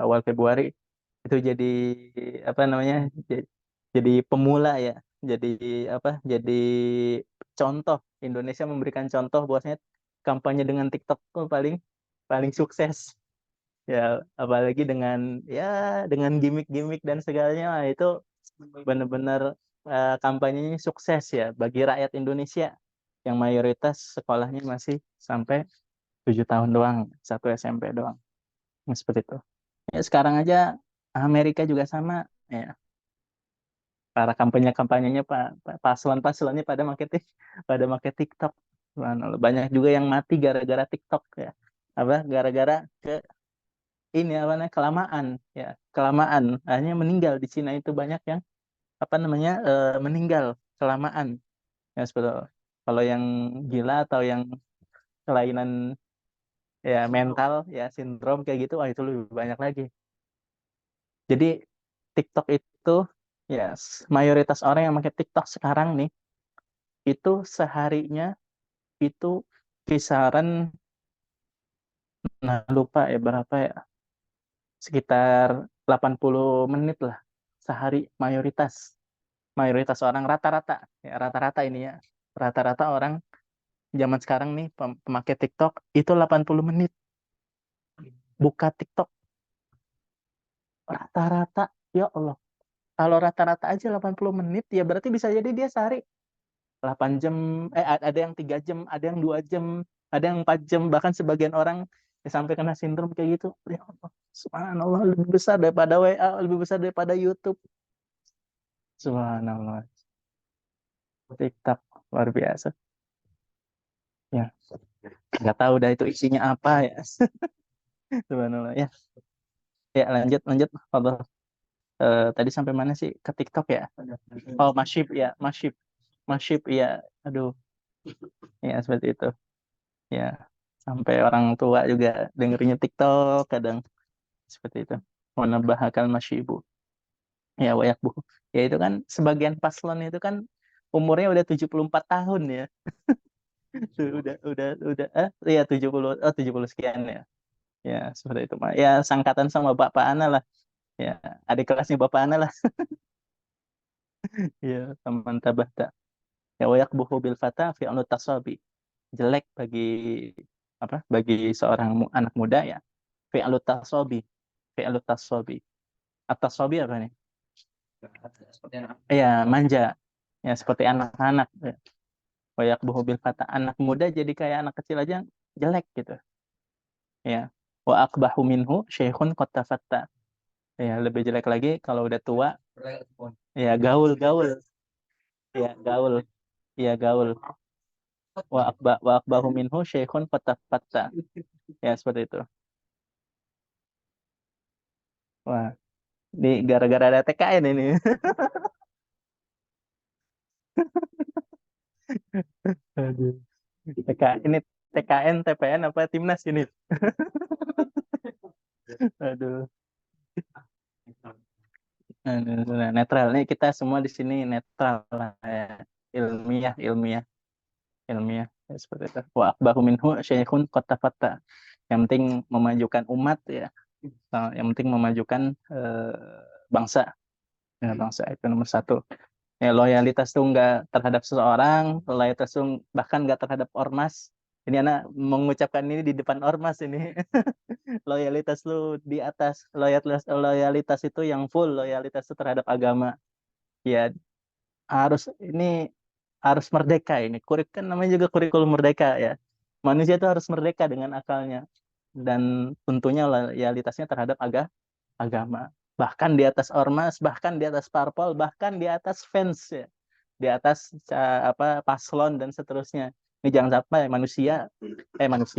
awal Februari itu jadi apa namanya? Jadi pemula ya. Jadi Jadi contoh, Indonesia memberikan contoh bahwasanya kampanye dengan TikTok tuh paling paling sukses. Ya apalagi dengan gimmick-gimmick dan segalanya itu benar-benar kampanyenya sukses ya bagi rakyat Indonesia yang mayoritas sekolahnya masih sampai 7 tahun doang, satu SMP doang. Nah, seperti itu. Ya, sekarang aja Amerika juga sama ya, para kampanyenya pak paslon-paslonnya pada make TikTok. Banyak juga yang mati gara-gara TikTok ya, gara-gara ini kelamaan ya, kelamaan akhirnya meninggal di Cina itu banyak yang meninggal kelamaan ya, seperti itu. Kalau yang gila atau yang kelainan ya mental ya sindrom kayak gitu, wah itu lebih banyak lagi. Jadi TikTok itu Ya, mayoritas orang yang pakai TikTok sekarang nih itu seharinya itu kisaran, nah lupa ya berapa ya, sekitar 80 menit lah sehari, mayoritas mayoritas orang, rata-rata ya, rata-rata ini ya, rata-rata orang zaman sekarang nih pemakai TikTok itu 80 menit buka TikTok, rata-rata. Ya Allah, kalau rata-rata aja 80 menit ya berarti bisa jadi dia sehari 8 jam, ada yang 3 jam, ada yang 2 jam, ada yang 4 jam, bahkan sebagian orang ya sampai kena sindrom kayak gitu. Ya Allah, subhanallah, lebih besar daripada WA, lebih besar daripada YouTube. Subhanallah. TikTok luar biasa. Ya, nggak tahu dah itu isinya apa ya. Subhanallah. Ya, ya lanjut lanjut. Fadhal. Tadi sampai mana sih? Ke TikTok ya? Oh, Masyib ya, Masyib. Masyib ya. Aduh, ya seperti itu. Ya, sampai orang tua juga dengernya TikTok kadang, seperti itu. Wanabahakal masyibu. Ya, wayak bu. Ya itu kan sebagian paslon itu kan umurnya udah 74 tahun ya. Tuh, udah ya 70, 70 sekian ya. Ya, seperti itu, Pak. Ya, sangkatan sama Bapak Ana lah. Ya, adik kelasnya Bapak Ana lah. Ya, teman tabahta. Ya, wayak buhu bil fata fi'lu tasabi. Jelek bagi apa? Bagi seorang anak muda ya. Fi'lu tasabi. Fi'lu tasabi. At-tasabi apa nih? Seperti anak. Ya, manja. Ya, seperti anak-anak. Ya. Wayak buhu bil fata. Anak muda jadi kayak anak kecil aja jelek gitu. Ya. Wa akbahu minhu syekhun qad tafatta. Ya, lebih jelek lagi kalau udah tua. Ya, gaul-gaul. Ya, gaul. Ya, gaul. Wa akbahu minhu syekhun qad tafatta. Ya, seperti itu. Wah, ini gara-gara ada TKN ini. Aduh. Ini TKN, TPN apa Timnas ini? Aduh. Nah, netral nih, kita semua di sini netral lah ya. Ilmiah, ilmiah, ilmiah. Ya, seperti itu. Wa akbahu minhu syekhun qad tafatta. Yang penting memajukan umat ya. Nah, yang penting memajukan bangsa. Ya, bangsa itu nomor satu. Ya, loyalitas tuh nggak terhadap seseorang, loyalitas tuh bahkan nggak terhadap ormas. Ini anak mengucapkan ini di depan ormas ini. Loyalitas lu di atas, loyalitas itu yang full, loyalitas itu terhadap agama. Ya, harus ini harus merdeka ini. Kan namanya juga kurikulum merdeka ya. Manusia itu harus merdeka dengan akalnya dan tentunya loyalitasnya terhadap agama. Bahkan di atas ormas, bahkan di atas parpol, bahkan di atas fans ya, di atas apa paslon dan seterusnya. Ini jangan sampai manusia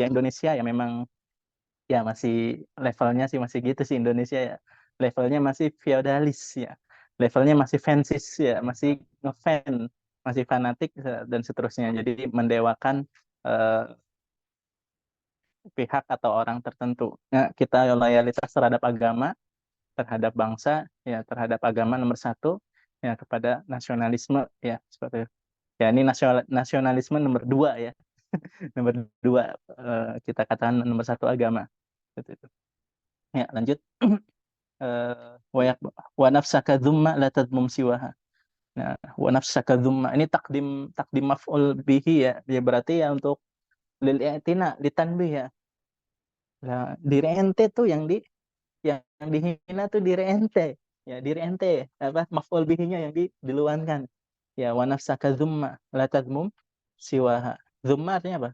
Indonesia ya memang ya masih levelnya sih masih gitu sih Indonesia ya. Levelnya masih feodalis ya. Levelnya masih fansis ya, masih ngefan, masih fanatik dan seterusnya. Jadi mendewakan eh, pihak atau orang tertentu. Nah, kita loyalitas terhadap agama, terhadap bangsa, ya terhadap agama nomor satu, ya kepada nasionalisme ya seperti itu. Ya ini nasionalisme nomor dua ya, nomor dua, kita katakan nomor satu agama. Seperti itu. Ya lanjut. Wa nafsaka dzumma la tadmum siwaha. Nah, wa nafsaka dzumma ini takdim takdim maf'ul bihi ya. Ya berarti ya untuk lil i'tina litanbih ya. Nah, diri ente tuh yang dihina tuh diri ente. Ya, diri ente apa maf'ul bihinya yang diluankan. Ya, wa nafsaka dzumma la tadmum siwaha. Dzumma artinya apa?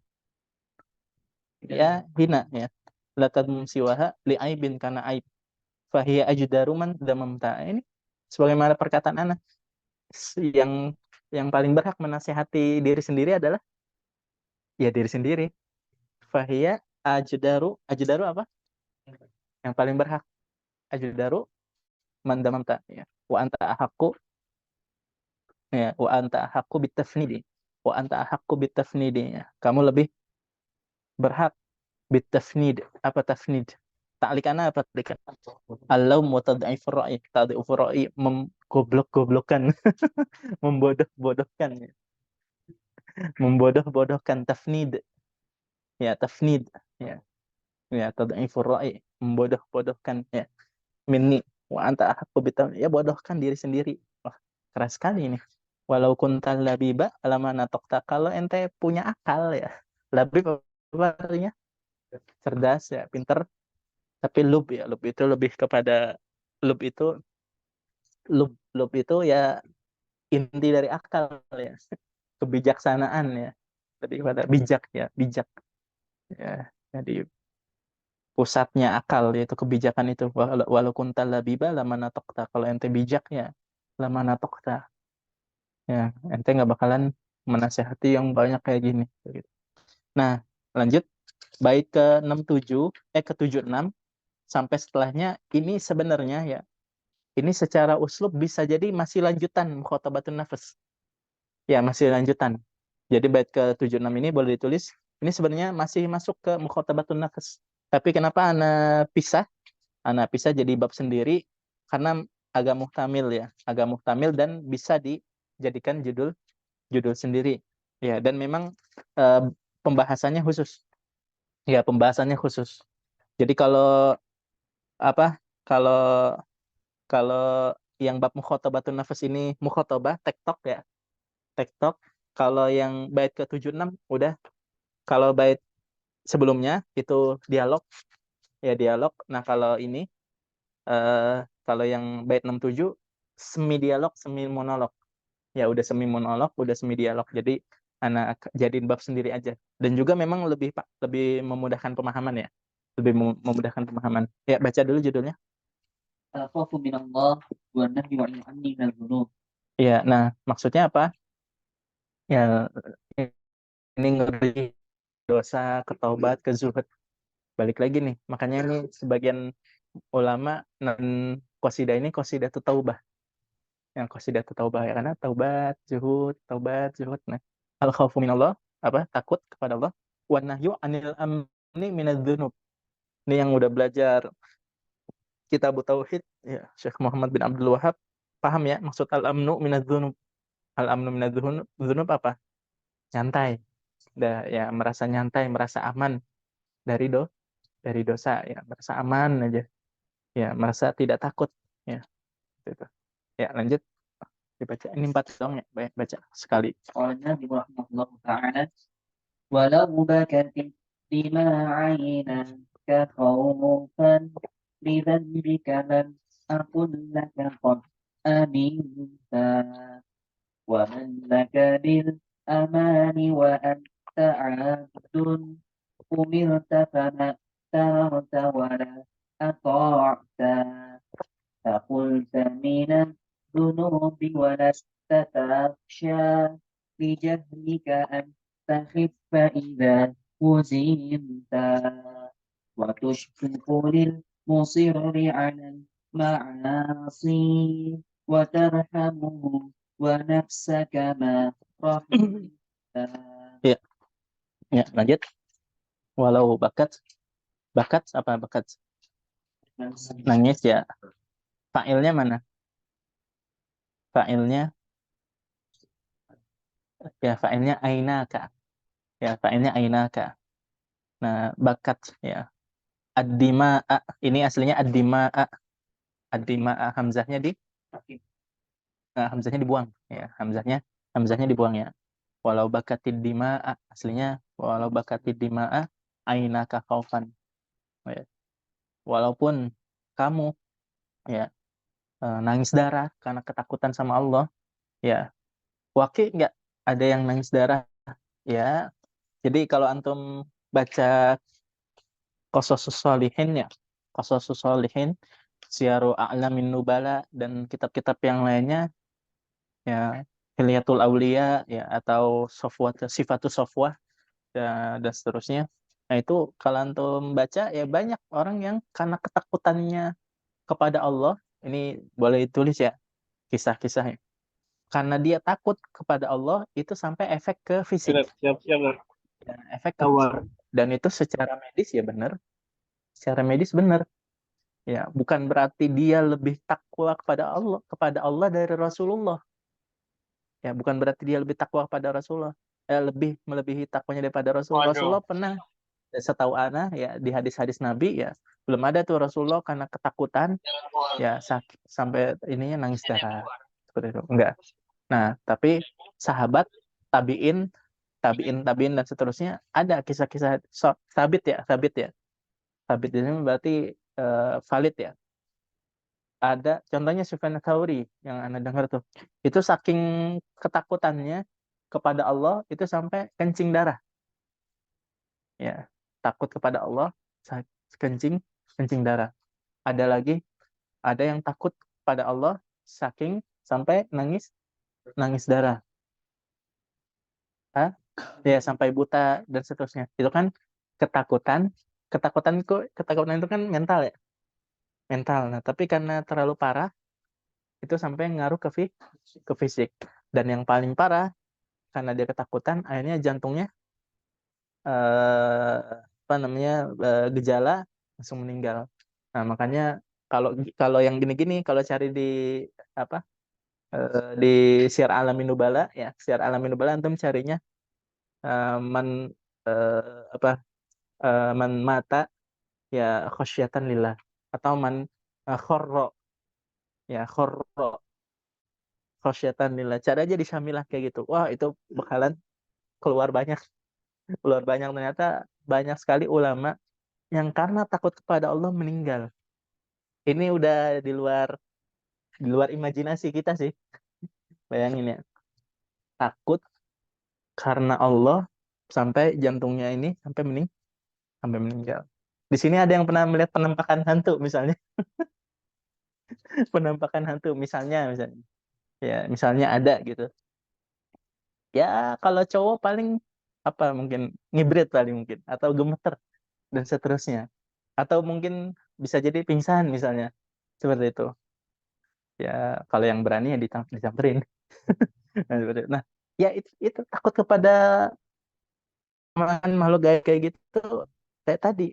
Ya, hina ya. La tadmum siwaha li aibin karena aib. Fahiya ajdaru man damamta. Ini sebagaimana perkataan anak, yang paling berhak menasehati diri sendiri adalah ya diri sendiri. Fahiya ajdaru apa? Yang paling berhak ajdaru man damamta ya. Wa anta ahakku ya, wa anta ahakku bitafnidi. Wa anta ahakku bitafnidi ya. Kamu lebih berhak bitafnid. Apa tafnid? Ta'likan apa ta'likan? Allaum wa tad'ifur ra'i. Tad'ifur ra'i goblok-goblokan, membodoh-bodohkan, membodoh-bodohkan, tafnid, ya tafnid, ya tad'ifur ra'i, membodoh-bodohkan, ya minni wa anta ahaqqu ya bodohkan diri sendiri. Wah, keras sekali ini. Walau kuntal labiba lama natokta, kalau ente punya akal ya. Labib apa artinya? Cerdas ya, pinter. Tapi lub ya, lub itu lebih kepada lub itu lub itu ya inti dari akal ya. Kebijaksanaan ya. Jadi pada bijak ya, bijak ya. Jadi pusatnya akal yaitu kebijakan itu. Walau kuntal labiba lama natokta, kalau ente bijak ya lama natokta, ya ente nggak bakalan menasehati yang banyak kayak gini gitu. Nah, lanjut bait ke 67 ke 76 sampai setelahnya ini sebenarnya ya ini secara uslub bisa jadi masih lanjutan mukhotobatun nafas, ya masih lanjutan. Jadi bait ke 76 ini boleh ditulis ini sebenarnya masih masuk ke mukhotobatun nafas, tapi kenapa ana pisah jadi bab sendiri karena agak muhtamil ya, agak muhtamil dan bisa dijadikan judul sendiri. Ya, dan memang eh, pembahasannya khusus. Ya, pembahasannya khusus. Jadi kalau apa? Kalau kalau yang bab mukhotobatun nafas ini mukhotobah tektok ya, tektok. Kalau yang bait ke 76 udah, kalau bait sebelumnya itu dialog, ya dialog. Nah, kalau ini eh kalau yang bait 67 semi dialog, semi monolog. Ya udah semi monolog, udah semi dialog. Jadi anak jadiin bab sendiri aja. Dan juga memang lebih Pak, lebih memudahkan pemahaman ya. Lebih memudahkan pemahaman. Ya, baca dulu judulnya. Al-khawfu minallah wa nahyu anni minal dzunub. Ya, nah maksudnya apa? Ya ini ngeri dosa, ketaubat, kezuhud. Balik lagi nih. Makanya ini sebagian ulama non qasidah ini qasidah taubah. Yang qasidah taubah ya karena taubat, zuhud. Nah, al khaufu minallah apa? Takut kepada Allah. Wan nahyu anil amni minadz-dzunub. Ini yang udah belajar kitab tauhid ya Syekh Muhammad bin Abdul Wahab paham ya maksud al-amnu minadz-dzunub. Al-amnu minadz-dzunub apa? Nyantai. Dah ya merasa nyantai, merasa aman dari dari dosa ya, merasa aman aja. Ya, merasa tidak takut ya. Gitu. Ya, lanjut dibaca. Ini 4 dong ya, baca sekali. Qala Nabi rahimahullah ta'ala walau bakatin lima aynaka khawfan lidzambika lam akun laka qad aminta wa man laka bil amani wa anta abdun umirta fama tarta wa la ata'ta فقلت من الذنوب ولست تخشى بجهلك أن تخف إذا وزنت وتشفق للمصر على المعاصي وترحمه ونفسك ما رحمت. Ya, ya, lanjut. Walau bakat apa bakat? Nangis ya. Fa'ilnya mana? Fa'ilnya ya fa'ilnya ainaka. Ya, fa'ilnya ainaka. Nah, bakat ya. Ad-dima'a ini aslinya ad-dima'a. Ad-dima'a hamzahnya hamzahnya dibuang ya. Hamzahnya dibuang ya. Walau bakatid dima'a aslinya walau bakatid dima'a ainaka khaufan. Ya. Walaupun kamu ya nangis darah karena ketakutan sama Allah, ya Waki nggak ada yang nangis darah ya. Jadi kalau antum baca Qasasus Shalihin ya, Qasasus Shalihin, Syiaru A'lamin Nubala dan kitab-kitab yang lainnya ya, Hilyatul Aulia ya atau Sifatus Safwah dan seterusnya. Nah, itu kalau antum baca ya banyak orang yang karena ketakutannya kepada Allah, ini boleh ditulis ya kisah-kisahnya. Karena dia takut kepada Allah itu sampai efek ke fisik. Siap, siap, siap. Ya, efek ke fisik. Dan itu secara medis ya benar. Secara medis benar. Ya, bukan berarti dia lebih takwa kepada Allah dari Rasulullah. Ya, bukan berarti dia lebih takwa kepada Rasulullah. Lebih melebihi takwanya daripada Rasulullah. Waduh. Rasulullah pernah, setahu ana ya di hadis-hadis Nabi ya, belum ada tuh Rasulullah karena ketakutan ya sakit sampai ininya nangis darah seperti itu. Enggak. Nah, tapi sahabat, tabiin, tabiin dan seterusnya ada kisah-kisah sabit ya, sabit ya. Sabit ini berarti valid ya. Ada contohnya Sufyan Tsauri yang Anda dengar tuh. Itu saking ketakutannya kepada Allah itu sampai kencing darah. Ya, takut kepada Allah kencing kencing darah. Ada lagi, ada yang takut pada Allah saking sampai nangis nangis darah. Hah? Ya, sampai buta dan seterusnya. Itu kan ketakutan. Ketakutan itu kan mental ya, mental. Nah, tapi karena terlalu parah itu sampai ngaruh ke fisik. Dan yang paling parah karena dia ketakutan, akhirnya jantungnya apa namanya gejala langsung meninggal. Nah, makanya kalau kalau yang gini-gini kalau cari di apa di Syiar Alamin Nubala ya, Syiar Alamin Nubala antum carinya man apa man mata ya khasyatan lillah atau man khorro ya khorro khasyatan lillah. Cari aja di Syamilah kayak gitu. Wah, itu bakalan keluar banyak keluar banyak ternyata banyak sekali ulama yang karena takut kepada Allah meninggal. Ini udah di luar imajinasi kita sih. Bayangin ya, takut karena Allah sampai jantungnya ini sampai meninggal. Di sini ada yang pernah melihat penampakan hantu misalnya, penampakan hantu misalnya. Ya, misalnya ada gitu. Ya, kalau cowok paling apa mungkin ngibrit paling mungkin atau gemeter dan seterusnya. Atau mungkin bisa jadi pingsan misalnya. Seperti itu. Ya, kalau yang berani ya disamperin. Nah, seperti itu. Nah, ya itu takut kepada makhluk kayak gitu kayak tadi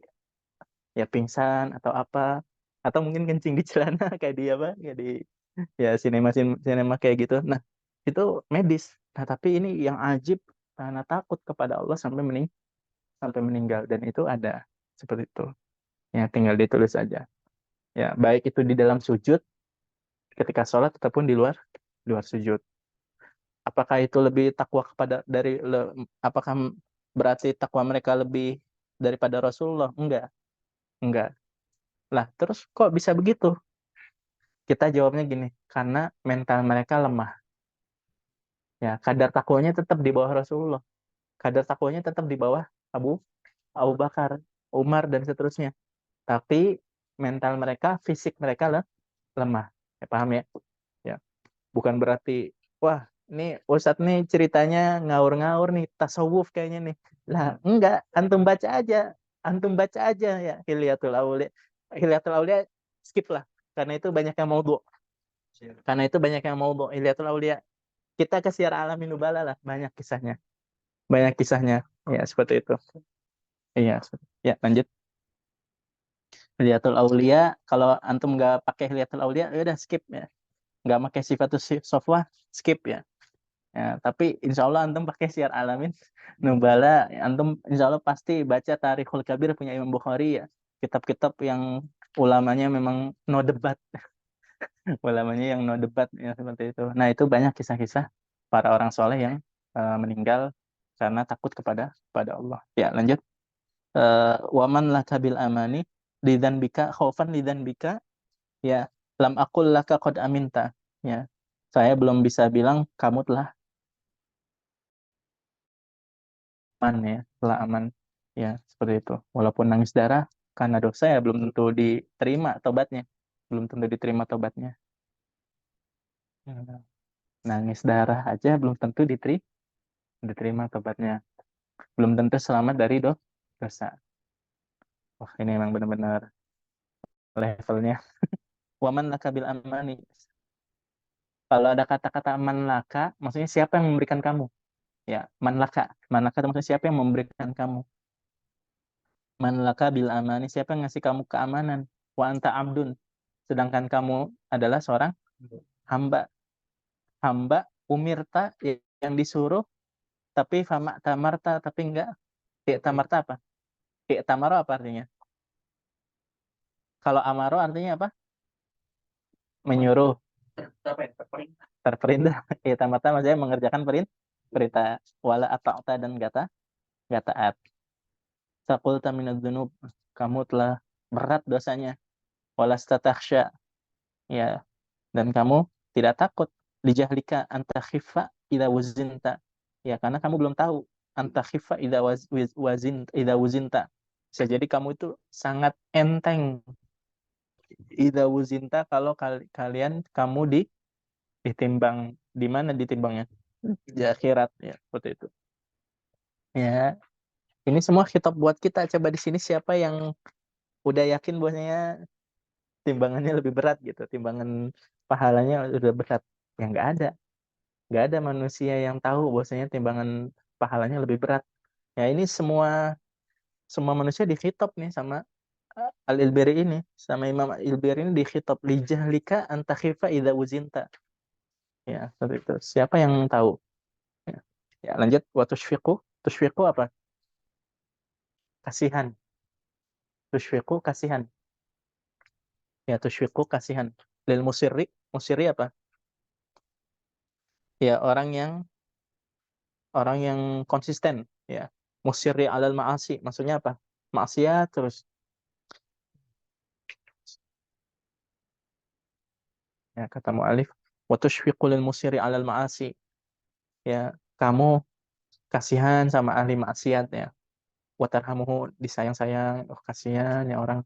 ya pingsan atau apa atau mungkin kencing di celana kayak di apa kayak di ya sinema kayak gitu. Nah, itu medis. Nah, tapi ini yang ajib karena takut kepada Allah sampai meninggal dan itu ada seperti itu. Ya, tinggal ditulis aja. Ya, baik itu di dalam sujud ketika sholat ataupun di luar sujud. Apakah itu lebih takwa apakah berarti takwa mereka lebih daripada Rasulullah? Enggak. Lah, terus kok bisa begitu? Kita jawabnya gini, karena mental mereka lemah. Ya, kadar takwanya tetap di bawah Rasulullah. Kadar takwanya tetap di bawah Abu Abu Bakar, Umar dan seterusnya. Tapi mental mereka, fisik mereka lemah. Ya, paham ya? Ya, bukan berarti wah, ini Ustadz nih ceritanya ngawur-ngawur nih, tasawuf kayaknya nih. Lah, enggak, antum baca aja ya Hilyatul Aulia. Hilyatul Aulia skip lah karena itu banyak yang mau karena itu banyak yang mau Hilyatul Aulia. Kita ke Syiar Alamin Nubala lah, banyak kisahnya. Banyak kisahnya. Ya, seperti itu. Iya, ya lanjut. Hilyatul Aulia, kalau antum nggak pakai Hilyatul Aulia, ya udah skip ya. Nggak pakai Sifatus Sofwa, skip ya. Ya, tapi insya Allah antum pakai Syiar Alamin Nubala, antum insya Allah pasti baca Tarikhul Kabir punya Imam Bukhari ya. Kitab-kitab yang ulamanya memang no debat, ulamanya yang no debat ya seperti itu. Nah, itu banyak kisah-kisah para orang soleh yang meninggal karena takut kepada Allah. Ya, lanjut. Waman laka bil amani lidan bika khaufan lidan bika ya lam aqul laka qad aminta ya. Saya belum bisa bilang kamu telah aman ya, telah aman ya seperti itu. Walaupun nangis darah karena dosa ya belum tentu diterima tobatnya. Belum tentu diterima tobatnya. Ya, nangis darah aja belum tentu diterima tobatnya. Belum tentu selamat dari dosa. Wah, ini memang benar-benar levelnya. Waman laka bil amani. Kalau ada kata-kata man laka, maksudnya siapa yang memberikan kamu? Ya, man laka. Man laka itu maksudnya siapa yang memberikan kamu? Man laka bil amani, siapa yang ngasih kamu keamanan? wa anta abdun, sedangkan kamu adalah seorang hamba. Hamba umirta, yang disuruh, tapi fama tamarta, tapi enggak tamarta apa? Tamaro apa artinya? Kalau amaro artinya apa? Menyuruh, terperintah. Tamarta maksudnya mengerjakan perintah. Wala ata'ta, dan gak taat. Taqulta minadz-dzunub, kamu telah berat dosanya. Walasta takhsha, ya, dan kamu tidak takut. Lijahlika anta khiffa idza wuzinta, ya, karena kamu belum tahu. Anta khiffa idza wuzinta, bisa jadi kamu itu sangat enteng. Idza wuzinta, kalau kalian kamu ditimbang. Di mana ditimbangnya? Di akhirat, ya, seperti itu. Ya, ini semua khitab buat kita. Coba di sini siapa yang udah yakin bahwasanya timbangannya lebih berat gitu, timbangan pahalanya udah berat? Ya nggak ada manusia yang tahu bahwasanya timbangan pahalanya lebih berat. Ya, ini semua semua manusia dikhitab nih sama Al-Ilbiri ini, sama Imam Al-Ilbiri ini dikhitab, lijahlika anta khifa idza uzinta. Ya, seperti itu. Siapa yang tahu? Ya, ya, lanjut. Wa tusyfiqu apa? Kasihan. Tusyfiqu kasihan. Ya, tusyfiqu kasihan. Lil musirri apa? Ya, orang yang konsisten, ya. Musirri alal ma'asi, maksudnya apa? Maksiat terus. Ya, kata mu'alif, wa tusyfiqu lil musirri alal ma'asi, ya, kamu kasihan sama ahli maksiat, ya. Wa tarhamuhu, disayang-sayang. Oh, kasihan ya orang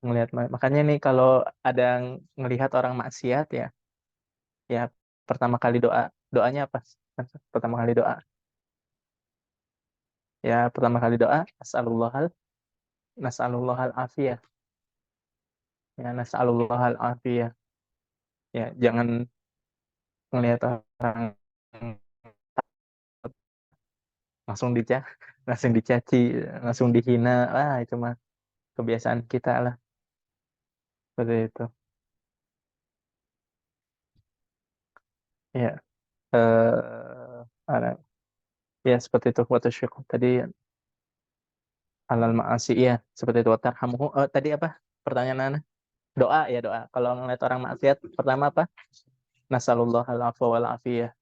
ngelihat. Makanya nih kalau ada ngelihat orang maksiat, ya, ya, pertama kali doanya apa? Pertama kali doa, ya, pertama kali doa, nas'alullahal afiyah. Ya, nas'alullahal afiyah. Ya, jangan ngelihat orang langsung langsung dicaci, langsung dihina. Itu mah kebiasaan kita lah, seperti itu. Ya, ada, ya, seperti itu. Waktu syukur tadi alal ma'asi, ya, seperti itu. Watarhamuhu, tadi apa pertanyaan Anda? Doa, ya, doa. Kalau ngeliat orang maksiat, pertama apa? Nasallallahu afwa wal afiyah.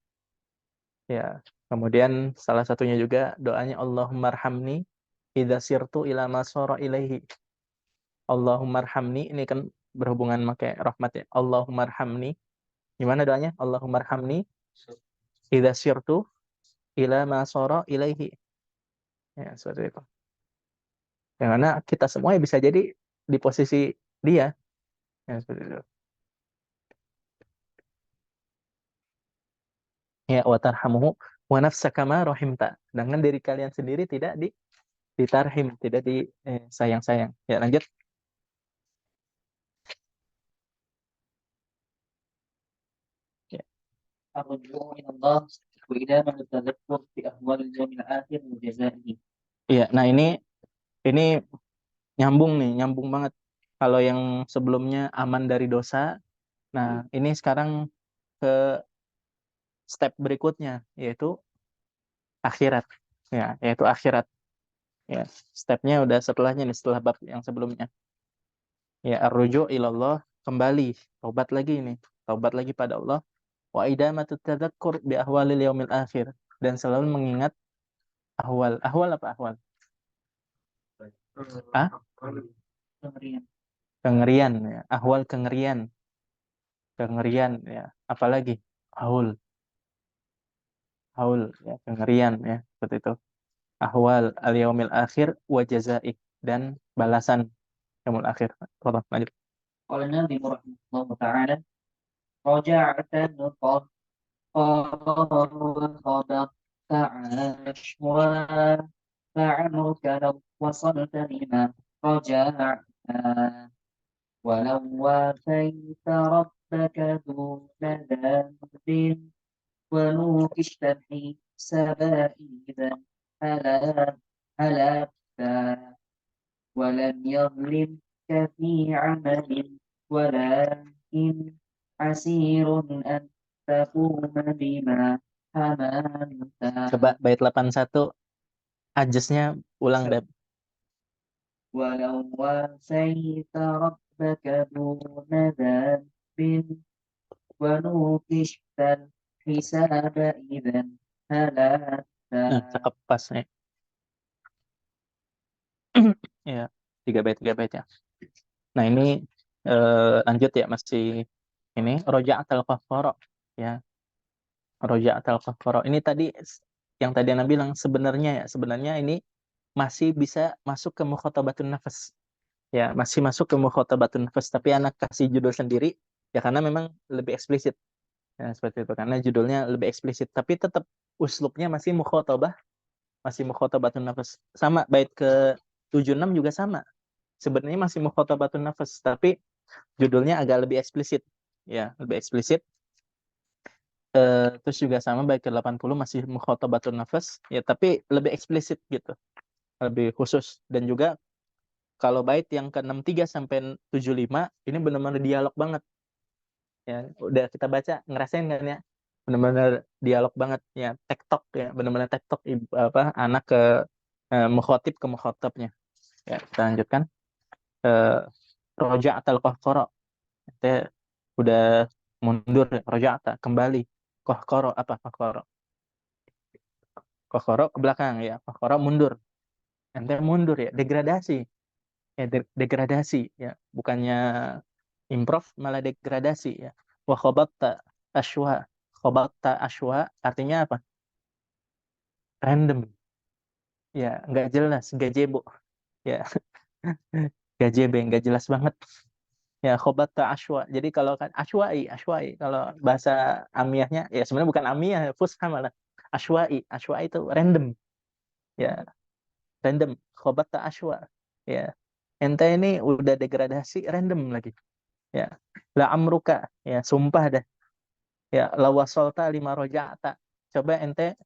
Ya, kemudian salah satunya juga doanya Allahummarhamni idza sirtu ila ma sara ilaihi. Allahummarhamni, ini kan berhubungan pakai rahmat, ya. Allahummarhamni. Gimana doanya? Allahummarhamni idza sirtu ila ma sara ilaihi. Ya, seperti itu. Yang mana kita semua ya bisa jadi di posisi dia. Ya, seperti itu. Ya, wa tarhamuhu wa nafsaka ma rahimta. Dengan diri kalian sendiri tidak ditarhim, tidak sayang-sayang. Ya, lanjut. Ya. الرجوع إلى الله وإدامة التذكر بأهوال اليوم الآخر وجزائه. Iya, nah ini nyambung banget. Kalau yang sebelumnya aman dari dosa, nah ini sekarang ke step berikutnya, yaitu akhirat. Ya, yaitu akhirat. Ya, stepnya udah setelahnya nih, setelah bab yang sebelumnya. Ya, arruju ilallah, kembali, taubat lagi nih, taubat lagi pada Allah. Wa idamatut tadzakkur bi ahwalil yaumil akhir, dan selalu mengingat ahwal. Ahwal apa ahwal? Ah, Kengerian. kengerian, ya. Ahwal kengerian, ya. Apalagi haul, ya, kengerian, ya, seperti itu. Ahwal al yaumil akhir wa jazaik, dan balasan yaumil akhir. Tolong lanjut. قال الناظم رحمه الله تعالى: رجعت القهار وخبرت عاشوا فعمرك لو وصلت لما رجعنا ولو وافيت ربك دون ذنب ونوكشت الحساب إذا هلا هلكت ولم يظلم في عمل ولكن عسير أن تقوم بما حملت. Coba bait 81 ajasnya ulang deh. ولو واسيت ربك دون ذنب ونوقشت الحساب إذا هلكت. Cakep pas nih. Ya, 3 bait ya. Nah, ini lanjut ya, masih ini Roja'atul Qahqara ya. Roja'atul Qahqara. Ini tadi yang tadi Anda bilang sebenarnya ini masih bisa masuk ke mukhatabatun nafas. Ya, masih masuk ke mukhatabatun nafas, tapi anak kasih judul sendiri ya karena memang lebih eksplisit. Ya, seperti itu karena judulnya lebih eksplisit, tapi tetap uslubnya masih mukhatabatun nafas. Sama bait ke 76 juga sama. Sebenarnya masih mukhatabatun nafas, tapi judulnya agak lebih eksplisit. Ya, lebih eksplisit. Terus juga sama bait ke 80 masih mukhatabatun nafas, ya tapi lebih eksplisit gitu. Lebih khusus, dan juga kalau bait yang ke 63 sampai 75 ini benar-benar dialog banget. Ya, udah kita baca ngerasain kan ya? Benar-benar dialog banget ya, tektok ya, benar-benar tektok anak ke mukhatib ke mukhatabnya. Ya, kita lanjutkan. Roja'atul Qahqara. Kita udah mundur ya, roja'ata kembali. Qahqara apa Qahqara? Qahqara ke belakang ya, Qahqara mundur. Ente mundur ya, degradasi. Ya, degradasi ya, bukannya improv malah degradasi ya. Wa khabatta ashwa. Khabatta ashwa artinya apa? Random. Ya, nggak jelas, gazebo. Ya, gazebo nggak jelas banget. Ya, khobatta ashwa. Jadi kalau kan ashwai kalau bahasa amiyahnya ya sebenarnya bukan amiyah, fusha malah. Ashwai itu random. Ya, random. Khobatta ashwa. Ya. Ente ini udah degradasi random lagi. Ya. La amruka, ya sumpah dah. Ya, la wasolta lima roja'ata. Coba ente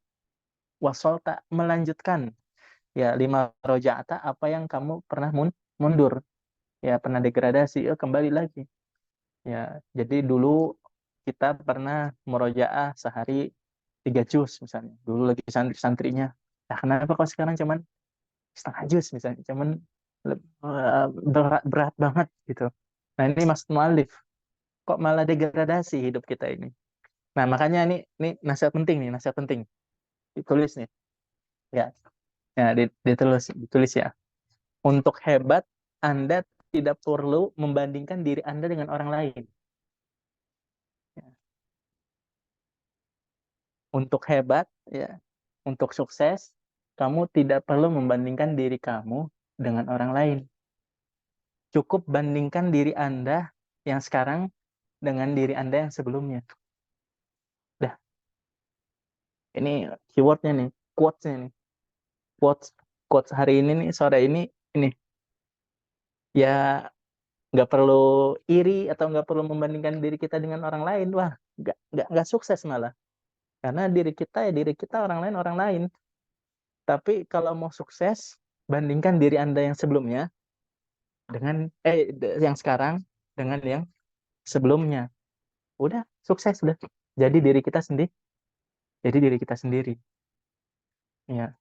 wasolta melanjutkan. Ya, lima roja'ata apa yang kamu pernah mundur. Ya, pernah degradasi, kembali lagi. Ya, jadi dulu kita pernah murojaah sehari 3 juz misalnya. Dulu lagi santri-santrinya. Nah, kenapa kok sekarang cuman setengah juz misalnya? Cuman berat banget gitu. Nah, ini Mas Mu'alif. Kok malah degradasi hidup kita ini? Nah, makanya ini nasihat penting nih, nasihat penting. Ditulis nih. Ya, ya ditulis ya. Untuk hebat, Anda tidak perlu membandingkan diri Anda dengan orang lain. Ya. Untuk hebat, ya, untuk sukses, kamu tidak perlu membandingkan diri kamu dengan orang lain. Cukup bandingkan diri Anda yang sekarang dengan diri Anda yang sebelumnya. Dah, ini keywordnya nih, quotes-nya nih. Quotes, quotes hari ini nih, sore ini ya nggak perlu iri atau nggak perlu membandingkan diri kita dengan orang lain. Wah, nggak sukses malah. Karena diri kita ya diri kita, orang lain orang lain. Tapi kalau mau sukses, bandingkan diri Anda yang sebelumnya dengan yang sekarang dengan yang sebelumnya. Udah, sukses udah. Jadi diri kita sendiri. Jadi diri kita sendiri. Ya.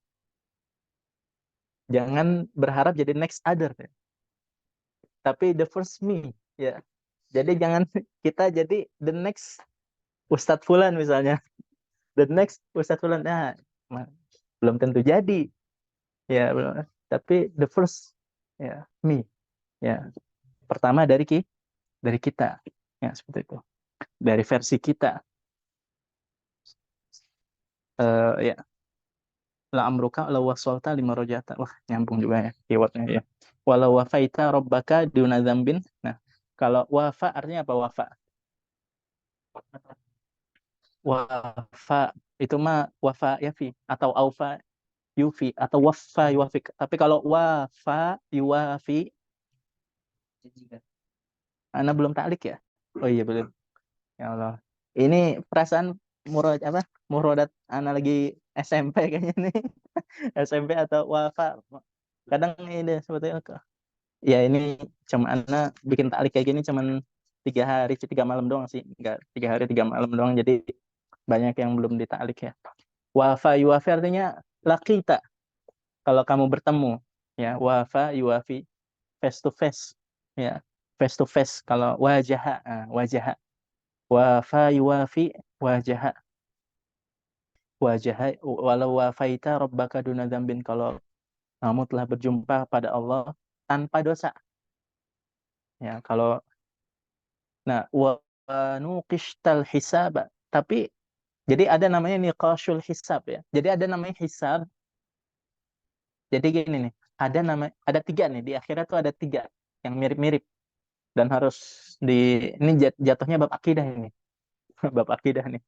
Jangan berharap jadi next other, ya. Tapi the first me, ya. Jadi jangan kita jadi the next Ustadz Fulan misalnya. The next Ustadz Fulan. Nah, belum tentu jadi. Ya, belum. Tapi the first, ya, me. Ya. Pertama dari kita. Ya, seperti itu. Dari versi kita. Ya, la amruka la wasolta lima rojata. Wah, nyambung juga ya keywordnya ya. Walau wafaita robbaka duna dzambin. Nah, kalau wafa artinya apa wafa? Wafa itu mah wafa yafi atau aufa yufi atau wafa yuwafik. Tapi kalau wafa yuwafi, Ana belum taklik ya? Oh iya belum. Ya Allah. Ini perasaan apa? Murodat Ana lagi SMP kayaknya nih. SMP atau wafa. Kadang ini sebetulnya Ya ini cuma Ana bikin taklik kayak gini cuman 3 hari 3 malam doang sih, enggak 3 hari 3 malam doang, jadi banyak yang belum ditaklik ya. Wafa yuwafi artinya laqita, kalau kamu bertemu, ya. Wafa yuwafi, face to face, ya, face to face. Kalau wajaha, wajaha. Wafa yuwafi wajaha, wajaha. Walau wafaita rabbaka duna dzambin, kalau kamu telah berjumpa pada Allah tanpa dosa, ya. Kalau nah wa nuqishtal hisab, tapi jadi ada namanya niqashul hisab, ya. Jadi ada namanya hisab. Jadi gini nih, ada 3 nih, di akhirat tuh ada 3 yang mirip-mirip dan harus di ini jatuhnya bab akidah ini. Bab akidah nih.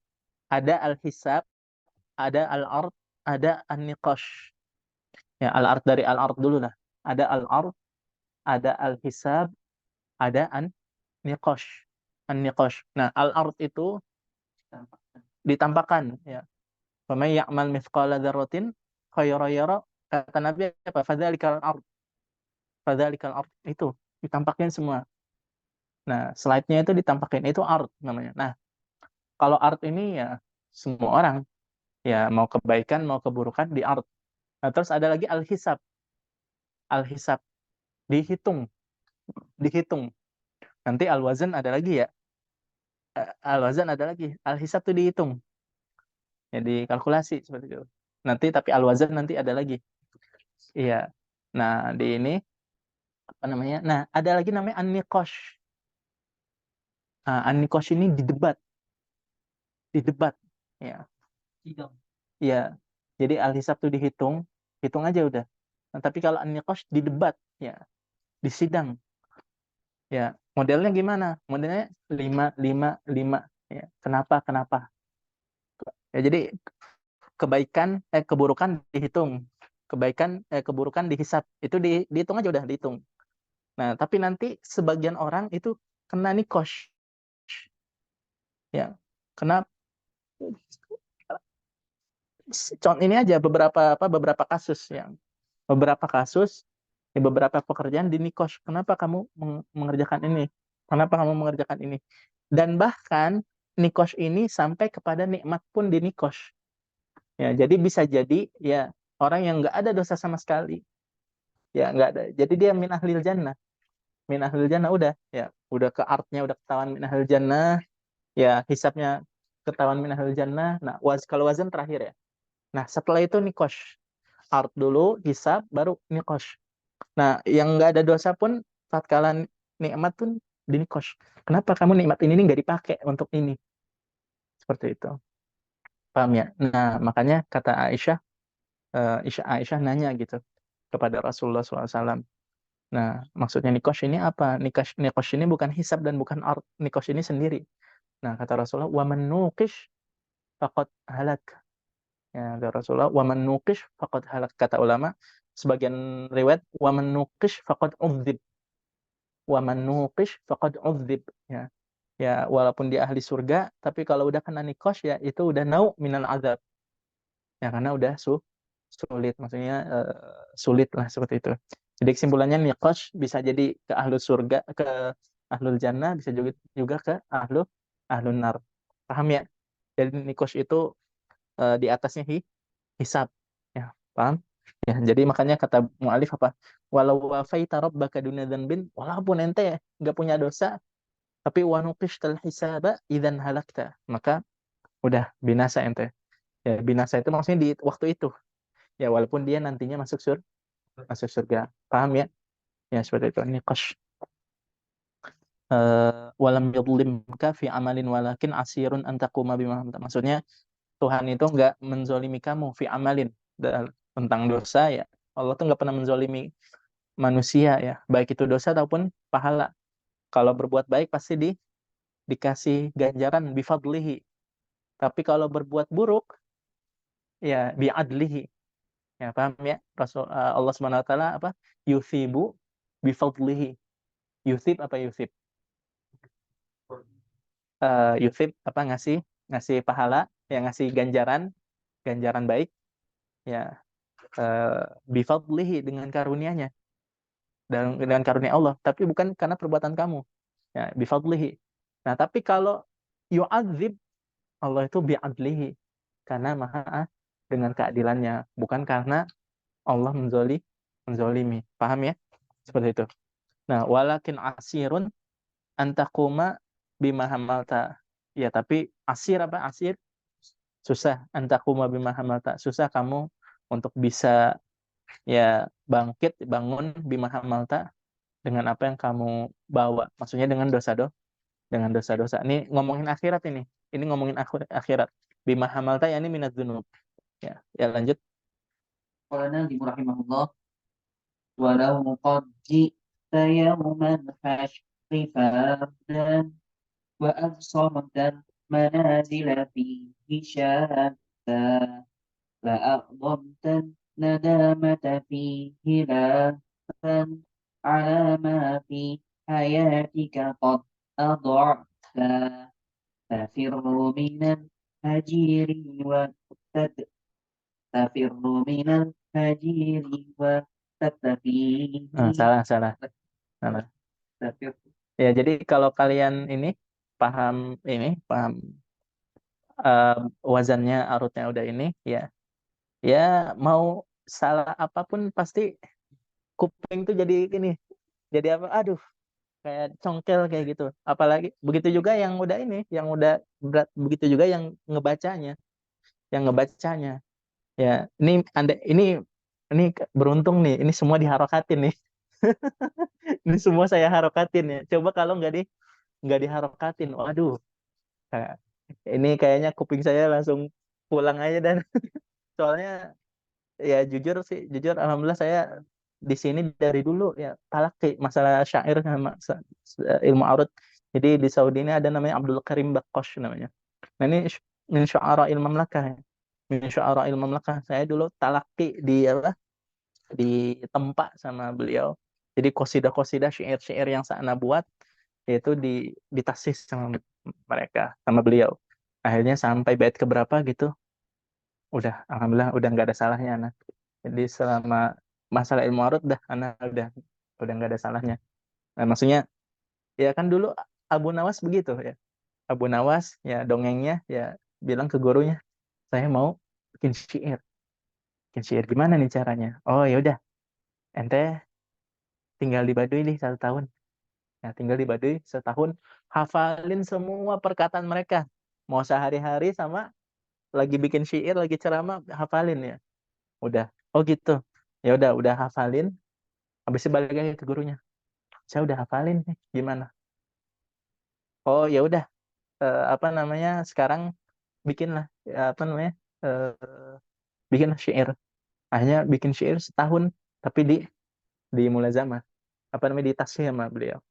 Ada al-hisab, ada al-ard, ada an-niqash. Ya, al-ard, dari al-ard dulu lah. Ada al-ard, ada al-hisab, ada an-niqash. An-niqash. Nah, al-ard itu ditampakkan, ya. Wa may ya'mal mithqala dzarratin khairan yara. Kata Nabi apa? Fadzalikal ard. Fadzalikal ard, itu ditampakin semua. Nah, slide-nya itu ditampakin, itu art namanya. Nah, kalau art ini ya semua orang, ya mau kebaikan mau keburukan di art. Nah, terus ada lagi al-hisab. Al-hisab dihitung, dihitung. Nanti al-wazan ada lagi, ya. Al-wazan ada lagi. Al-hisab tuh dihitung. Ya dikalkulasi seperti itu. Nanti tapi al-wazan nanti ada lagi. Iya. Nah, di ini apa namanya? Nah, ada lagi namanya an-niqash. Nah, an-niqash ini didebat, didebat. Ya. Sidang. Iya. Jadi al-hisab tuh dihitung, hitung aja udah. Nah, tapi kalau an-niqash didebat, ya, di sidang. Ya, modelnya gimana? Modelnya 5 5 5. Ya, kenapa? Kenapa? Ya, jadi keburukan dihitung. Keburukan dihisap. Itu dihitung aja udah dihitung. Nah, tapi nanti sebagian orang itu kena nikosh. Ya. Kenapa? Contoh ini aja beberapa kasus, yang beberapa kasus, ya, beberapa pekerjaan di nikosh. Kenapa kamu mengerjakan ini? Kenapa kamu mengerjakan ini? Dan bahkan nikosh ini sampai kepada nikmat pun di nikosh. Ya, jadi bisa jadi, ya, orang yang nggak ada dosa sama sekali, ya nggak ada. Jadi dia min ahlil jannah, min ahlil jannah, udah ke artnya udah ketahuan min ahlil jannah, ya hisapnya ketahuan min ahlil jannah. Nah, kalau wazan terakhir, ya. Nah, setelah itu nikosh, art dulu, hisap, baru nikosh. Nah, yang nggak ada dosa pun tatkala nikmat pun dinikosh. Kenapa kamu nikmat ini nggak dipakai untuk ini? Seperti itu. Paham ya? Nah, makanya kata Aisyah, Aisyah nanya gitu kepada Rasulullah SAW. Nah, maksudnya nikosh ini apa? Nikosh ini bukan hisab dan bukan art. Nikosh ini sendiri. Nah, kata Rasulullah, waman nuqish faqad halak. Ya, kata Rasulullah, waman nuqish faqad halak. Kata ulama, sebagian riwayat, waman nuqish faqad udzib. Waman nuqish faqad udzib. Ya. Ya, walaupun dia ahli surga, tapi kalau udah kena nikosh, ya itu udah nau minal azab. Ya, karena udah sulit, maksudnya sulit lah seperti itu. Jadi kesimpulannya nikosh bisa jadi ke ahlu surga, ke ahlul jannah, bisa juga ke ahlun nar. Paham ya? Jadi nikosh itu di atasnya hisab. Ya, paham? Ya, jadi makanya kata mu'alif apa? Walau wafaita rabbaka duna dzanbin, walaupun ente nggak punya dosa, tapi wanuqishtal hisaba idzan halakta, maka udah binasa ente. Ya, binasa itu maksudnya di waktu itu. Ya, walaupun dia nantinya masuk surga. Paham ya? Ya, seperti itu. Niqash. Walam yadlimka fi amalin walakin asirun antaquma bima. Maksudnya Tuhan itu nggak menzolimi kamu fi amalin, tentang dosa, ya. Allah tuh nggak pernah menzolimi manusia, ya, baik itu dosa ataupun pahala. Kalau berbuat baik pasti dikasih ganjaran bifadlihi. Tapi kalau berbuat buruk, ya biadlihi. Ya, paham ya? Allah Subhanahu wa taala apa? Yuthibu bifadlihi. Yuthib apa yuthib? Yuthib apa, ngasih ngasih pahala, ya, ngasih ganjaran, ganjaran baik, ya, bifadlihi, dengan karunia-Nya. dengan karunia Allah, tapi bukan karena perbuatan kamu. Ya, bifadlihi. Nah, tapi kalau yu'adzib, Allah itu bi'adlihi, karena maha dengan keadilannya, bukan karena Allah menzolimi. Paham ya? Seperti itu. Nah, walakin asirun antakuma bima hamalta. Ya, tapi asir apa? Asir susah. Antakuma bima hamalta. Susah kamu untuk bisa ya bangkit, bangun bima hamalta dengan apa yang kamu bawa. Maksudnya dengan dosa-dosa. Ini ngomongin akhirat ini. Ini ngomongin akhirat. Bima hamalta ya ini minat dzunub. Ya, ya lanjut. Qala Nadhim rahimahullah, walau qad ji'ta yawman hasyri fardan wa absartan manazila fihi syatta la aqdamtan nadamata fihi lafan ala ma fi hayatika qad adha'ta tafirru minal hajiri wa tafirru minal hajiri wa tatafihi Salah, salah, salah. tafirru. Ya, jadi kalau kalian ini paham eh, wazannya, arutnya udah ini, ya, ya mau salah apapun pasti kuping tuh jadi ini, jadi apa? Aduh, kayak congkel kayak gitu. Apalagi begitu juga yang udah ini, yang udah berat, begitu juga yang ngebacanya. Ya, ini beruntung nih, ini semua diharokatin nih. Ini semua saya harokatin ya. Coba kalau nggak diharokatin, waduh, kayak- ini kayaknya kuping saya langsung pulang aja dan soalnya ya jujur alhamdulillah saya di sini dari dulu ya talaki masalah syair sama ilmu arut. Jadi di Saudi ini ada namanya Abdul Karim Bakosh namanya. Nah ini min syu'ara il mamlakah ya. Min syu'ara il mamlakah. Saya dulu talaki di apa? Ditempa sama beliau. Jadi kosida-kosida syair-syair yang saya buat yaitu ditasis sama mereka, sama beliau. Akhirnya sampai bait keberapa gitu, udah alhamdulillah udah nggak ada salahnya anak. Jadi selama masalah ilmu arut dah anak udah nggak ada salahnya. Nah, maksudnya ya kan dulu Abu Nawas begitu ya. Abu Nawas ya dongengnya ya bilang ke gurunya, saya mau bikin syair. Bikin syair gimana nih caranya? Oh ya udah, ente tinggal di Baduy nih 1 tahun. Ya, tinggal di Baduy setahun, hafalin semua perkataan mereka. Mau sehari-hari sama lagi bikin syair, lagi ceramah, hafalin ya. Udah. Oh gitu. Ya udah hafalin. Habis itu balik lagi ke gurunya. Saya udah hafalin nih. Gimana? Oh ya udah. Apa namanya? Sekarang bikinlah apa namanya? Bikinlah syair. Akhirnya bikin syair setahun, tapi di mulazamah. Apa namanya? Di tasfih sama beliau.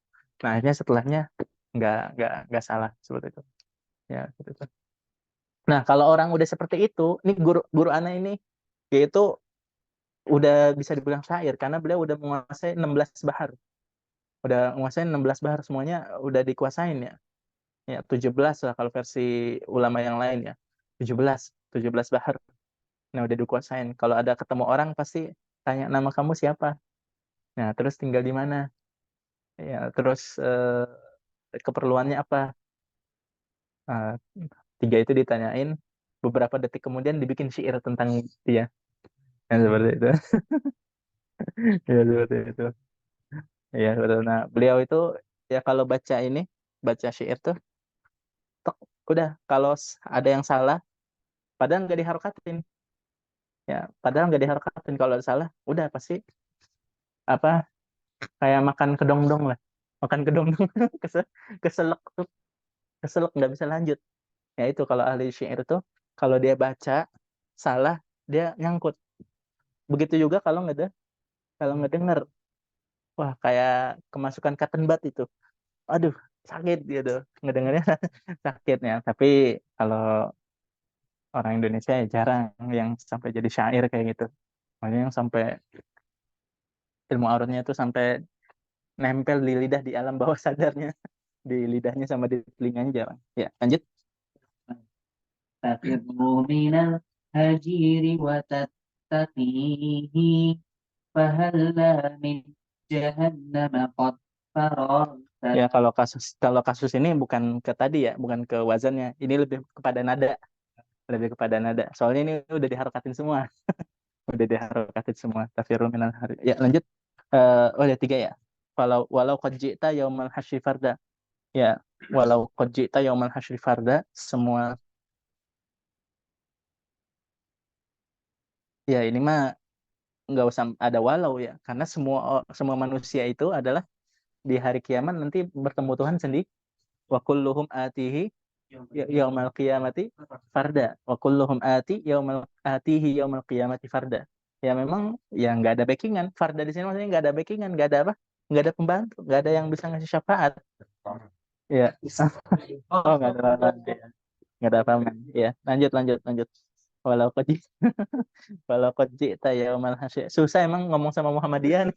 Nah, akhirnya setelahnya nggak salah seperti itu. Ya, seperti itu. Nah, kalau orang udah seperti itu, ini guru guru anak ini yaitu udah bisa dibilang syair karena beliau udah menguasai 16 bahar. Udah menguasai 16 bahar semuanya udah dikuasain ya. Ya, 17 lah kalau versi ulama yang lain ya. 17 bahar. Nah, udah dikuasain. Kalau ada ketemu orang pasti tanya nama kamu siapa? Nah, terus tinggal di mana? Ya, terus keperluannya apa? Eh, 3 itu ditanyain. Beberapa detik kemudian dibikin syair tentang dia. Nah, seperti itu. Ya, seperti itu. Ya, betul. Nah, beliau itu ya kalau baca syair tuh, tek, udah kalau ada yang salah, padahal nggak diharokatin, ya, padahal nggak diharokatin kalau ada salah, udah pasti apa kayak makan kedongdong lah, makan kedongdong, keselak tuh, keselak nggak bisa lanjut. Ya itu kalau ahli syair tuh, kalau dia baca salah dia nyangkut. Begitu juga kalau nggak denger, wah kayak kemasukan cotton bud itu. Aduh, sakit gitu ngedengarnya sakitnya. Tapi kalau orang Indonesia ya jarang yang sampai jadi syair kayak gitu. Makanya yang sampai ilmu arutnya itu sampai nempel di lidah di alam bawah sadarnya, di lidahnya sama di telinganya jarang. Ya, lanjut. Tafirru minal hajiri wa tattaqihi fahalla min جهنم قد فرغت Ya, kalau kasus ini bukan ke tadi ya, bukan ke wazannya. Ini lebih kepada nada, lebih kepada nada. Soalnya ini udah diharokatin semua, udah diharokatin semua. Tafirul minal hari. Ya, lanjut. Oh, ada tiga ya. Walau qad ji'ta yaumal hasyri farda. Ya, walau qad ji'ta yaumal hasyri farda, semua ya ini mah nggak usah ada walau ya, karena semua manusia itu adalah di hari kiamat nanti bertemu Tuhan sendiri. Wa kulluhum atihi yaumal qiyamati farda. Wa kulluhum atihi yaumal qiyamati farda. Ya memang ya nggak ada backingan. Farda di sini maksudnya nggak ada backingan, nggak ada apa? Nggak ada pembantu, nggak ada yang bisa ngasih syafaat. Ya. Oh, nggak ada apa-apa. Nggak ada apa-apa. Ya, lanjut lanjut lanjut. Walau qad walau qad ji'ta yaumal hasyr. Susah emang ngomong sama Muhammadiyah nih.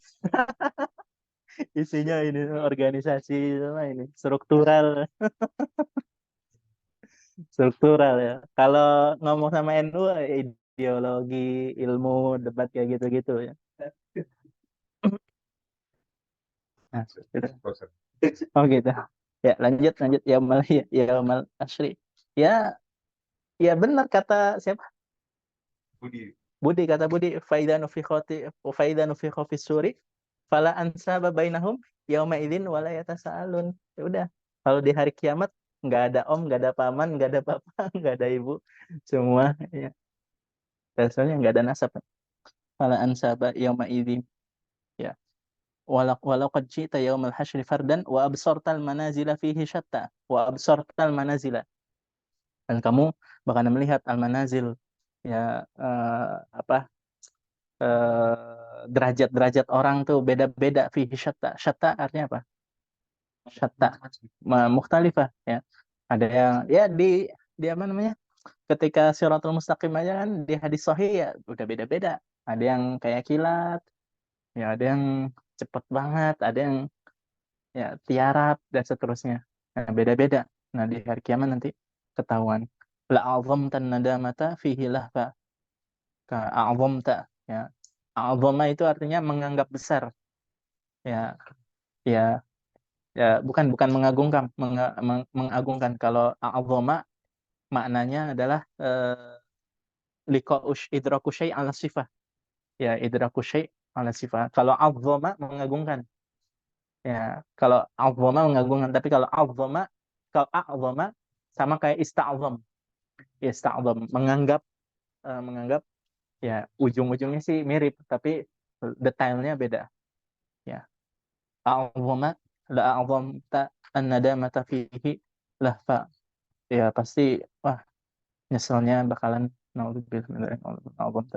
Isinya ini organisasi apa ini struktural struktural ya. Kalau ngomong sama NU ideologi, ilmu, debat kayak gitu-gitu ya. Nah, gitu. Oh gitu. Ya, lanjut lanjut ya mal asri. Ya, ya benar kata siapa? Budi kata Budi faida nufikha fi suri fala ansaba bainahum yauma idzin wala yatasaalun. Ya udah. Kalau di hari kiamat nggak ada om, nggak ada paman, nggak ada papa, nggak ada ibu, semua ya. Dasarnya nggak ada nasab. Fala ansaba yauma idzin. Ya. Walau qad ji'ta yaumal hasyri fardan wa absartal manazila fihi syatta wa absartal manazila, dan kamu bakal melihat al manazil ya, apa, derajat-derajat orang tuh beda-beda fihi syatta. Syatta artinya apa? Syatta mukhtalifah ya. Ada yang ya di apa namanya? Ketika Siratul Mustaqim aja kan di hadis sahih ya udah beda-beda. Ada yang kayak kilat, ya ada yang cepet banget, ada yang ya tiarap dan seterusnya. Nah, beda-beda. Nah, di hari kiamat nanti ketahuan. La a'zamtan nadamata fihi lahfa ka a'zamta ya. A'zama itu artinya menganggap besar. Ya, ya, ya bukan bukan mengagungkan, mengagungkan. Kalau a'zama maknanya adalah liqa'ush idraku syai' ala sifah. Ya, idraku syai' ala sifah. Kalau a'zama mengagungkan. Ya, kalau a'zama mengagungkan, tapi kalau a'zama sama kayak ista'zam. Ista'zam menganggap ya ujung-ujungnya sih mirip tapi detailnya beda ya. A'zama la a'zamta an-nadamata fihi lahfa, ya pasti wah nyeselnya bakalan naudzubillah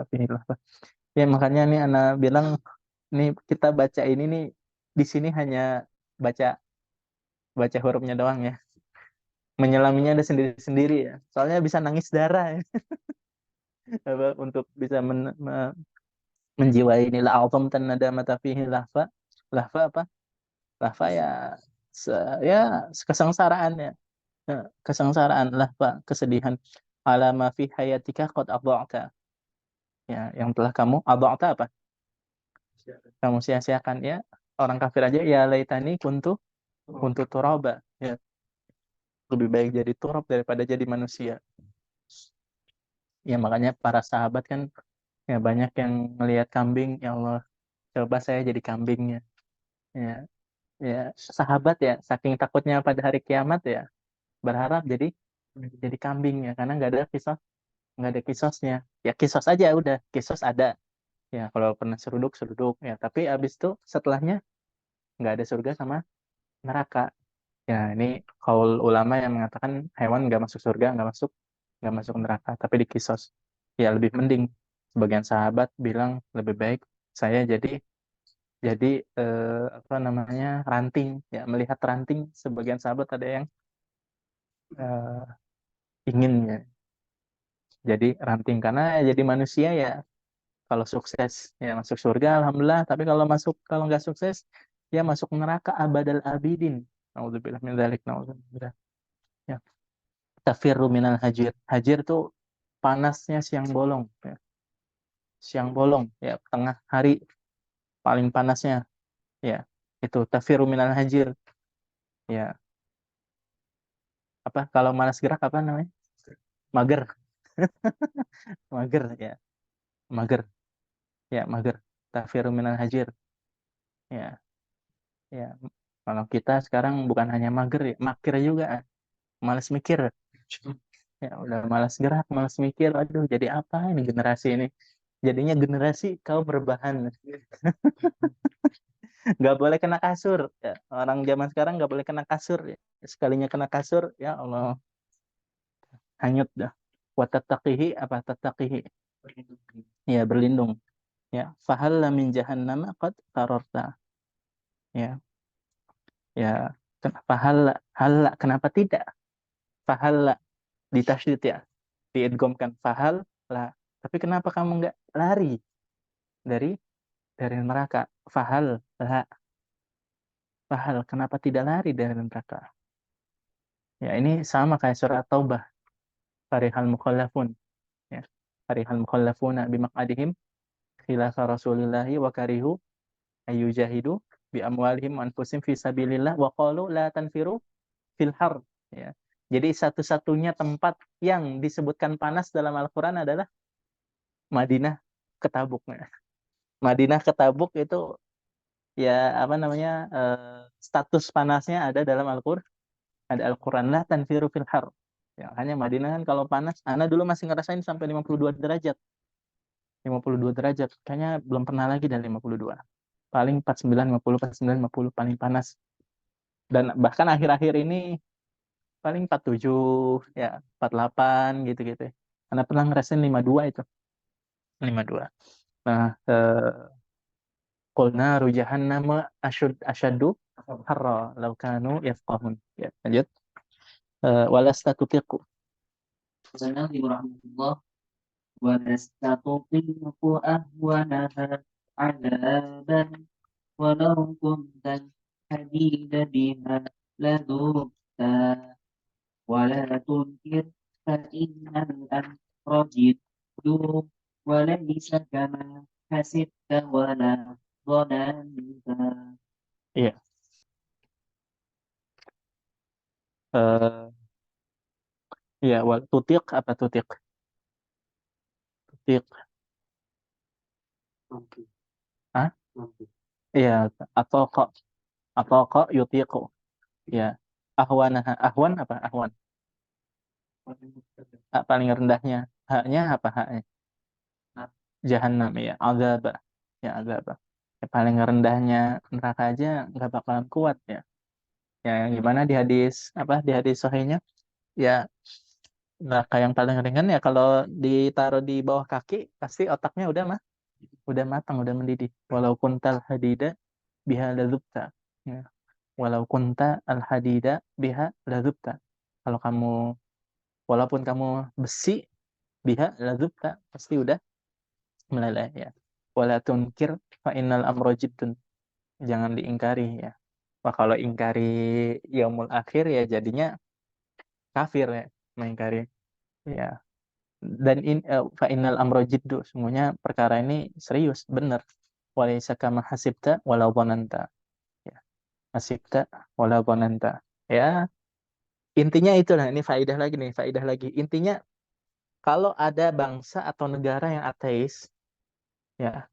fihi lahfa. Ya makanya nih anak bilang nih kita baca ini nih di sini hanya baca baca hurufnya doang ya, menyelaminya ada sendiri-sendiri ya, soalnya bisa nangis darah ya. Apa, untuk bisa menjiwai ini la autum tan nadamata fihi lahfa. Lahfa apa? Lahfa ya ya kesengsaraan ya. Ya, kesengsaraan lahfa, kesedihan. Alama fi hayatika qad adha'ta. Ya, yang telah kamu adha'ta apa? Kamu sia-siakan ya. Orang kafir aja ya laitani kuntu turaba. Ya, lebih baik jadi turab daripada jadi manusia. Ya makanya para sahabat kan ya banyak yang melihat kambing, ya Allah, coba saya jadi kambingnya. Ya, ya sahabat ya saking takutnya pada hari kiamat ya berharap jadi kambing ya, karena nggak ada kisosnya. Ya kisos aja udah, kisos ada ya, kalau pernah seruduk seruduk ya, tapi abis itu setelahnya nggak ada surga sama neraka. Ya ini kaul ulama yang mengatakan hewan nggak masuk surga, nggak masuk neraka, tapi di kisos ya lebih mending. Sebagian sahabat bilang lebih baik saya jadi apa namanya ranting ya, melihat ranting. Sebagian sahabat ada yang eh, ingin ya jadi ranting, karena ya jadi manusia ya kalau sukses ya masuk surga alhamdulillah, tapi kalau nggak sukses ya masuk neraka abadal abidin. Nauzubillah min dzalik, nauzubillah. Ya, tafirru minal hajir. Hajir tuh panasnya siang bolong ya. Siang bolong ya, tengah hari paling panasnya Ya, itu tafiru minal hajir. Ya, apa kalau malas gerak apa namanya? Mager. Mager ya, mager. Ya, mager. Tafiru minal hajir. Ya, ya. Kalau kita sekarang bukan hanya mager ya, makir juga. Malas mikir. Ya, udah malas gerak, malas mikir. Aduh, jadi apa ini generasi ini? Jadinya generasi kaum rebahan. Nggak boleh kena kasur. Ya, orang zaman sekarang nggak boleh kena kasur. Ya. Sekalinya kena kasur, ya Allah, hanyut dah. Wa tattaqihi apa tattaqihi? Ya, berlindung. Ya, fahalla min jahannama qad qararta. Ya, ya. Kenapa halla? Halla, kenapa tidak? Fahalla ditasydid ya. Diidghamkan fahal lah. Tapi kenapa kamu nggak lari dari neraka? Fahal lah. Fahal, kenapa tidak lari dari neraka? Ya, ini sama kayak surat Taubah. Farihal mukhallafun. Ya. Farihal mukhallafuna bimaq'adihim khilafa Rasulillahi wa karihu ayyujahidu bi amwalihim wa anfusihim fi sabilillah wa qalu la tanfiru fil har. Ya. Jadi satu-satunya tempat yang disebutkan panas dalam Al-Quran adalah Madinah ke Tabuk. Madinah ke Tabuk itu ya apa namanya status panasnya ada dalam Al-Quran. Ada Al-Quran lah tanfiru fil har. Ya, hanya Madinah kan kalau panas, Ana dulu masih ngerasain sampai 52 derajat. 52 derajat. Kayaknya belum pernah lagi dari 52. Paling 49, 50, 49, 50 paling panas. Dan bahkan akhir-akhir ini paling 47, ya 48 gitu-gitu. Ana pernah ngerasain 52 itu. 52. Nah, qul naru jahannam asyaddu harra law kanu yafqahun. Ya, lanjut. Walasta tutiqu. Wassalamu warahmatullah ولست تطيق أهونها عذابا ولو كنت الحديد بها لذوقتا ولا تنكر فإن الأمر جد وليس كما حسبت ولا ظننت. Iya. Eh, iya, wal tutiq apa tutiq? Tutiq. Hah? Iya, atau kok yutiqu. Ya. Ahwanaha. Ahwan apa? Ahwan. Paling rendahnya. Haknya apa haknya? Jahannam ya. Azab. Ya, azab. Ya, paling rendahnya neraka aja nggak bakalan kuat ya. Ya, yang gimana di hadis apa? Di hadis sahihnya? Ya, neraka yang paling ringan ya kalau ditaruh di bawah kaki pasti otaknya udah matang, udah mendidih. Walau kuntal hadida biha ladzubta. Ya. Walau kunta al hadida biha ladzubta. Kalau kamu walaupun kamu besi biha ladzubta pasti udah meleleh ya. Wala tunkir fa innal amra jiddun. Jangan diingkari ya. Wah, kalau ingkari yaumul akhir ya jadinya kafir ya, mengingkari. Ya. Dan fa innal amra jiddu, semuanya perkara ini serius, benar. Walaysa kama hasibta walau dhananta. Ya, hasibta walau dhananta. Ya, intinya itulah, ini faedah lagi nih, faedah lagi. Intinya kalau ada bangsa atau negara yang ateis, ya,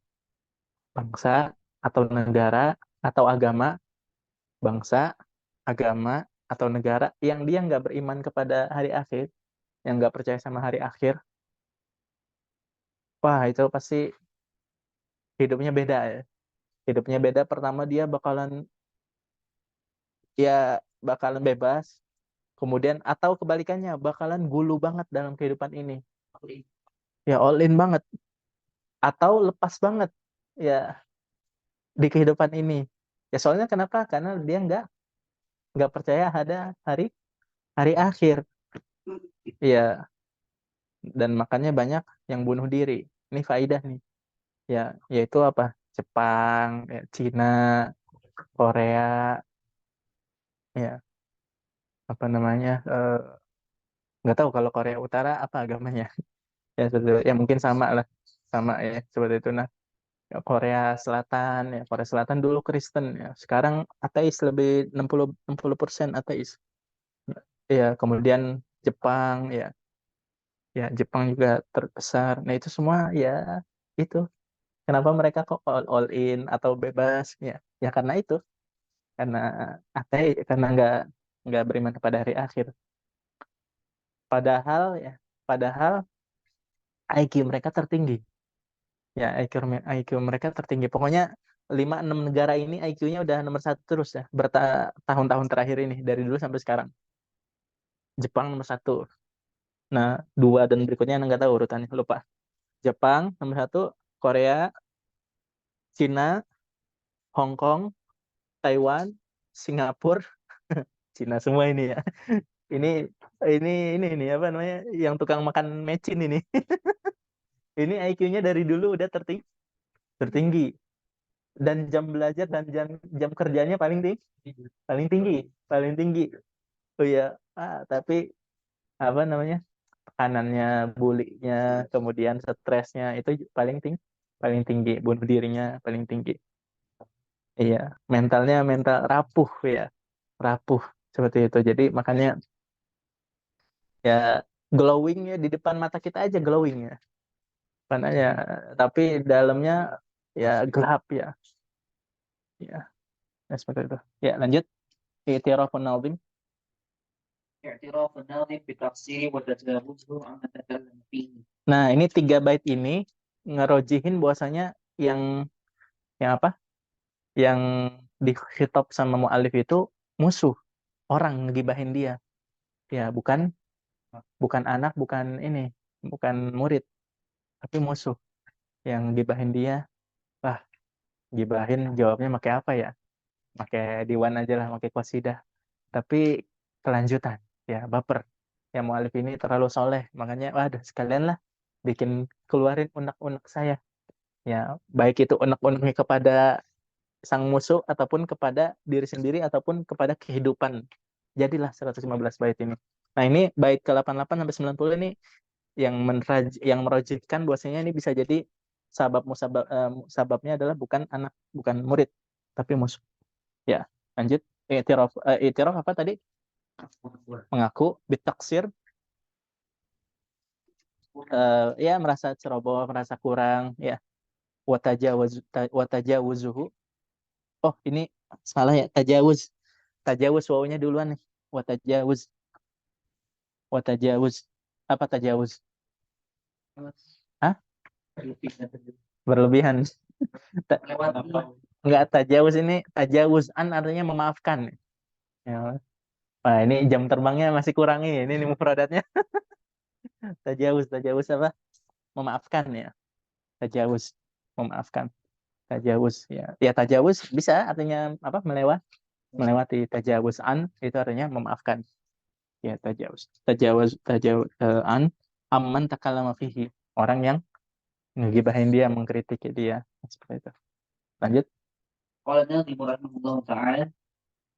bangsa atau negara atau agama, bangsa, agama atau negara yang dia nggak beriman kepada hari akhir, yang nggak percaya sama hari akhir, wah itu pasti hidupnya beda ya. Hidupnya beda. Pertama dia bakalan bebas. Kemudian atau kebalikannya bakalan gulu banget dalam kehidupan ini. Ya all in banget. Atau lepas banget ya di kehidupan ini. Ya soalnya kenapa? Karena dia nggak percaya ada hari hari akhir. Ya, dan makanya banyak yang bunuh diri. Ini faidah nih. Ya, yaitu apa? Jepang, ya, Cina, Korea, ya apa namanya? Nggak tahu kalau Korea Utara apa agamanya. Ya, seperti itu. Ya mungkin sama lah, sama ya seperti itu. Nah, Korea Selatan ya. Korea Selatan dulu Kristen ya. Sekarang ateis, lebih 60% ateis. Ya, kemudian Jepang ya. Ya, Jepang juga terbesar. Nah, itu semua ya itu. Kenapa mereka kok all in atau bebas ya? Ya karena itu, karena karena nggak beriman kepada hari akhir. Padahal ya, padahal IQ mereka tertinggi. Ya, IQ mereka tertinggi. Pokoknya 5-6 negara ini IQ-nya udah nomor satu terus ya. Bertahun-tahun terakhir ini dari dulu sampai sekarang. Jepang nomor satu. Nah, dua dan berikutnya nggak tahu urutannya, lupa. Jepang nomor satu, Korea, Cina, Hong Kong, Taiwan, Singapura, Cina semua ini ya. Ini ini apa namanya? Yang tukang makan mecin ini. Ini IQ-nya dari dulu udah tertinggi. Dan jam belajar dan jam jam kerjanya paling tinggi, paling tinggi. Oh ya, tapi apa namanya? Tekanannya, bulinya, kemudian stresnya itu paling tinggi, bunuh dirinya paling tinggi. Iya, mentalnya mental rapuh ya, rapuh seperti itu. Jadi makanya ya glowing ya di depan mata kita aja glowing ya, panahnya, tapi dalamnya ya gelap ya, ya seperti itu. Ya lanjut, i'tirafun nazim. اعتراف الناظم بتقصيره وتجاوزه عما تكلم فيه. Nah, ini 3 bait ini ngerojihin bahwasanya yang yang apa? Yang dikhitab sama mu'alif itu musuh, orang ngegibahin dia. Ya, bukan bukan anak, bukan ini, bukan murid, tapi musuh yang gibahin dia. Wah, gibahin jawabnya pakai apa ya? Pakai diwan aja lah, pakai qasidah. Tapi kelanjutan, ya baper. Ya mu'alif ini terlalu soleh, makanya waduh sekalian lah bikin keluarin unek-unek saya. Ya, baik itu unek-uneknya kepada sang musuh ataupun kepada diri sendiri ataupun kepada kehidupan. Jadilah 115 bait ini. Nah, ini bait ke-88 sampai 90 ini yang merojihkan bahwasanya ini bisa jadi sababnya adalah bukan anak, bukan murid, tapi musuh. Ya, lanjut. I'tiraf apa tadi? Mengaku bitaksir, ya merasa ceroboh, merasa kurang, ya. Watajawuzuhu. Oh, ini salah ya, tajawuz. Tajawuz wawunya duluan nih. Watajawuz. Watajawuz. Apa tajawuz? Hah? Berlebihan. Ta- Enggak, tajawuz ini, tajawuzan artinya memaafkan. Ya. Wah, ini jam terbangnya masih kurangi. Ini mufradatnya. Tajawuz apa? Memaafkan ya. Tajawuz, memaafkan. Tajawuz ya. Ya tajawuz bisa artinya apa? Melewati. Tajawuzan itu artinya memaafkan. Ya tajawuz an amman takallama fihi. Orang yang ngegibahin dia, mengkritik dia. Seperti itu. Lanjut. قال الناظم رحمه الله تعالى: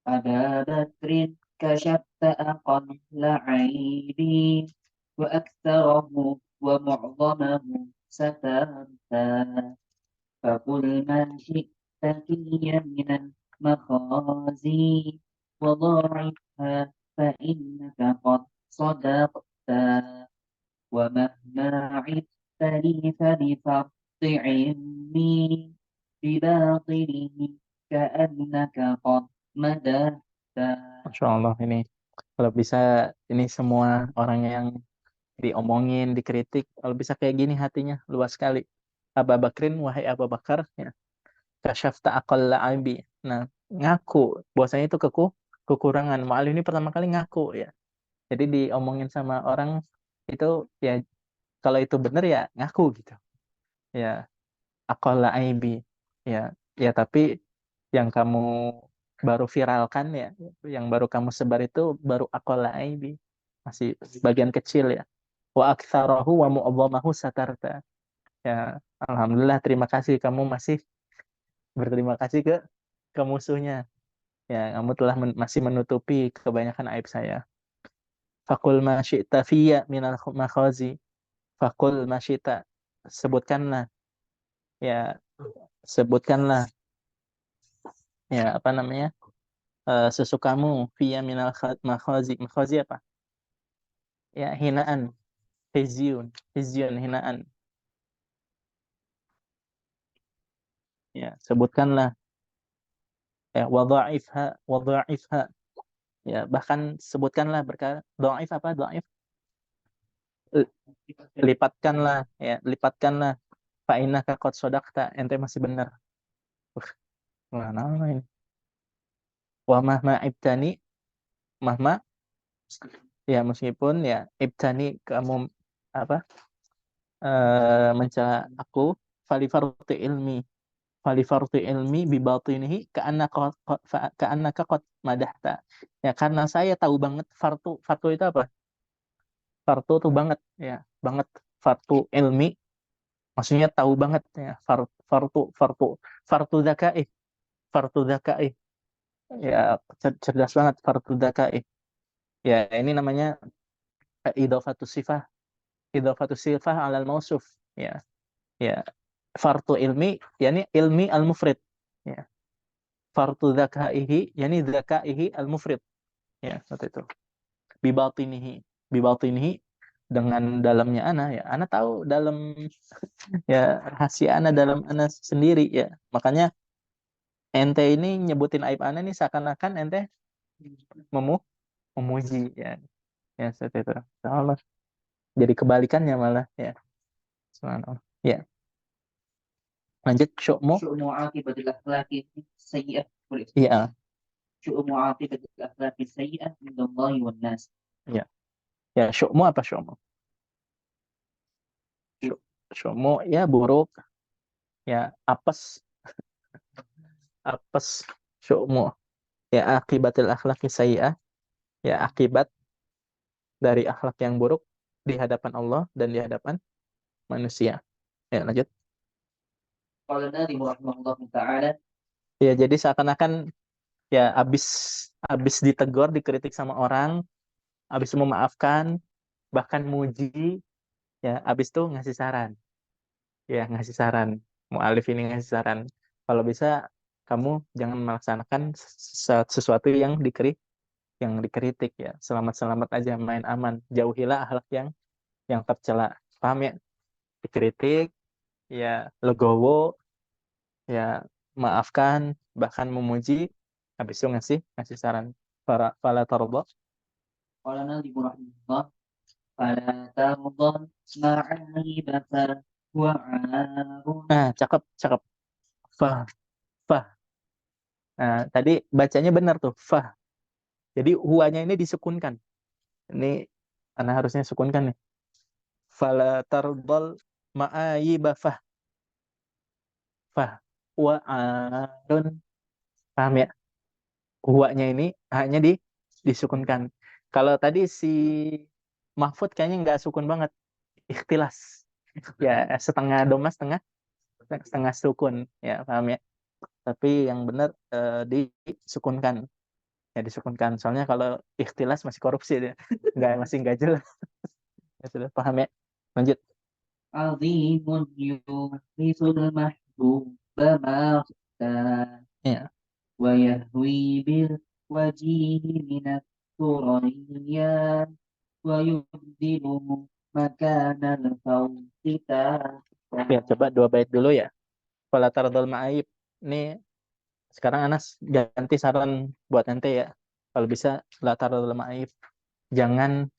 أبا بكر كشفت أقل عيبي وأكثره ومعظمه سترتا، فقل ما شئت في من المخازي وضاعفها فإنك قد صدقت، ومهما عدت لي فبفرط علمي بباطله كأنك قد مدحت. Masya Allah, ini kalau bisa, ini semua orang yang diomongin, dikritik, kalau bisa kayak gini hatinya luas sekali. Abu Bakrin, wahai Abu Bakar, ya, kasyafta aqalla aibi. Nah, ngaku bahwasanya itu kekurangan. Mu'alif ini pertama kali ngaku ya. Jadi diomongin sama orang itu ya, kalau itu benar ya ngaku gitu. Ya, aqalla aibi. Ya, ya tapi yang kamu baru viralkan ya, yang baru kamu sebar itu baru aqalla aibi. Masih bagian kecil ya. Wa aktsarahu wa mu'azzamahu satarta. Ya, alhamdulillah, terima kasih kamu masih berterima kasih ke musuhnya. Ya, kamu telah masih menutupi kebanyakan aib saya. Fakul ma syi'ta fiyya minal makhazi. Fakul ma syi'ta. Sebutkanlah. Ya, Sebutkanlah ya apa namanya? Sesukamu fiya minal makhazi. Makhazi apa? Ya hinaan, hizyun hinaan. Ya, sebutkanlah ya wadha'ifha. Ya, bahkan sebutkanlah berkata dhaif apa? Dhaif. Lipatkanlah ya, lipatkanlah. Fa innaka qad shadaqta, ente masih benar. Mana ini? Wa mahma ibtani, mahma ya meskipun ya ibtani kamu apa? Mencela aku fali farti ilmi bi batinihi ka'annaka qad madahta. Ya karena saya tahu banget fartu itu apa? Fartu tuh banget ya, banget fartu ilmi maksudnya tahu banget ya fartu fartu zakai fartu zakai ya cerdas banget fartu zakai ya ini namanya idofatus sifah alal mausuf ya ya fartu ilmi yakni ilmi al mufrid ya fartu zakaihi yakni zakaihi al mufrid ya seperti itu bibatinihi bibatinihi dengan dalamnya ana ya ana tahu dalam ya rahasia ana dalam ana sendiri ya makanya ente ini nyebutin aib ana nih seakan-akan ente memu memuji ya ya seperti itu Allah jadi kebalikannya malah ya subhanallah ya lanjut syukmu syu'mu aqibatil akhlaqi sayyi'ah wal ifsad. iya Syu'mu aqibatil akhlaqi sayyi'ah mindallahi wan nas. ya ya syukmu apa syukmu syukmu ya buruk ya apes syukmu ya akibatil akhlaki sayyi'ah ya akibat dari akhlak yang buruk di hadapan Allah dan di hadapan manusia ya lanjut Qala Nadhim rahimahullah ta'ala, ya jadi seakan-akan ya abis ditegur dikritik sama orang abis memaafkan bahkan muji ya abis itu ngasih saran ya ngasih saran mu'alif ini ngasih saran kalau bisa kamu jangan melaksanakan sesuatu yang dikritik ya selamat-selamat aja main aman jauhilah akhlak yang tercela paham ya dikritik ya legowo ya maafkan bahkan memuji habis itu ngasih saran para fala tarda qala Nadhim rahimahullah, fala tardan ma'aibaka wa 'arun. cakep cakep fah fah tadi bacanya benar tuh fah jadi huanya ini disukunkan ini karena harusnya sukunkan nih fala tardal ma'ayiba fah wa arun paham ya huanya ini hanya disukunkan kalau tadi si Mahfud kayaknya nggak sukun banget ikhtilas ya setengah doma setengah setengah sukun ya paham ya tapi yang benar disukunkan ya disukunkan soalnya kalau ikhtilas masih korupsi dia masih nggak jelas ya sudah paham ya lanjut 'Azimun yuhrisul mahbuba maqta ya wa yahwi bil wajihi minat turayyan wa yubdiluhu makanal fawqita. ya coba dua bait dulu ya fala tardal ma'aib ini sekarang Anas ganti saran buat ente ya kalau bisa la tardal ma'aib jangan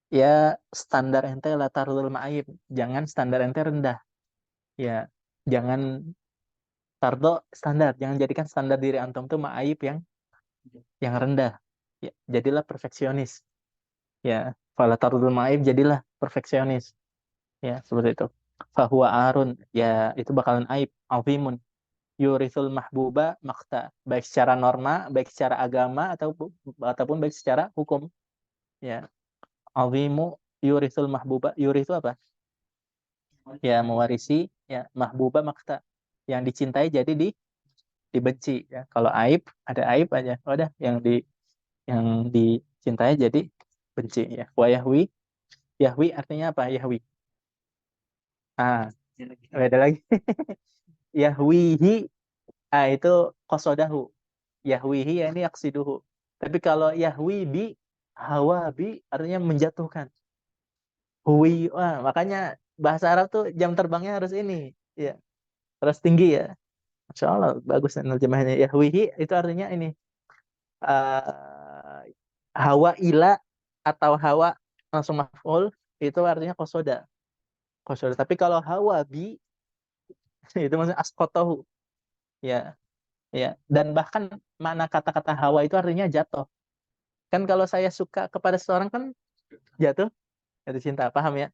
ya standar ente la tardal ma'aib jangan standar ente rendah ya jangan tardo standar jangan jadikan standar diri antum tuh ma'aib yang rendah ya jadilah perfeksionis ya fala tardul ma'aib jadilah perfeksionis ya seperti itu fahuwa arun ya itu bakalan aib azimun yurithul mahbuba makta baik secara norma baik secara agama ataupun baik secara hukum ya azimu yurithul mahbuba yurithu apa ya mewarisi ya mahbuba makta yang dicintai jadi dibenci ya kalau aib ada aib aja udah yang dicintai jadi benci ya wa yahwi yahwi artinya apa yahwi Beda lagi. Yahwihi, itu kosodahu. Yahwihi ya ini yaksiduhu. Tapi kalau yahwi bi, hawa bi artinya menjatuhkan. Hui, wah, makanya bahasa Arab tuh jam terbangnya harus ini, ya, harus tinggi ya. Masya Allah, bagus terjemahannya. Yahwihi itu artinya ini, eh, hawa ila atau hawa langsung maf'ul itu artinya kosoda. Kosoda. Tapi kalau hawa bi itu maksudnya askotohu, ya, ya. Dan bahkan mana kata-kata hawa itu artinya jatuh. Kan kalau saya suka kepada seseorang kan jatuh, jatuh cinta, paham ya?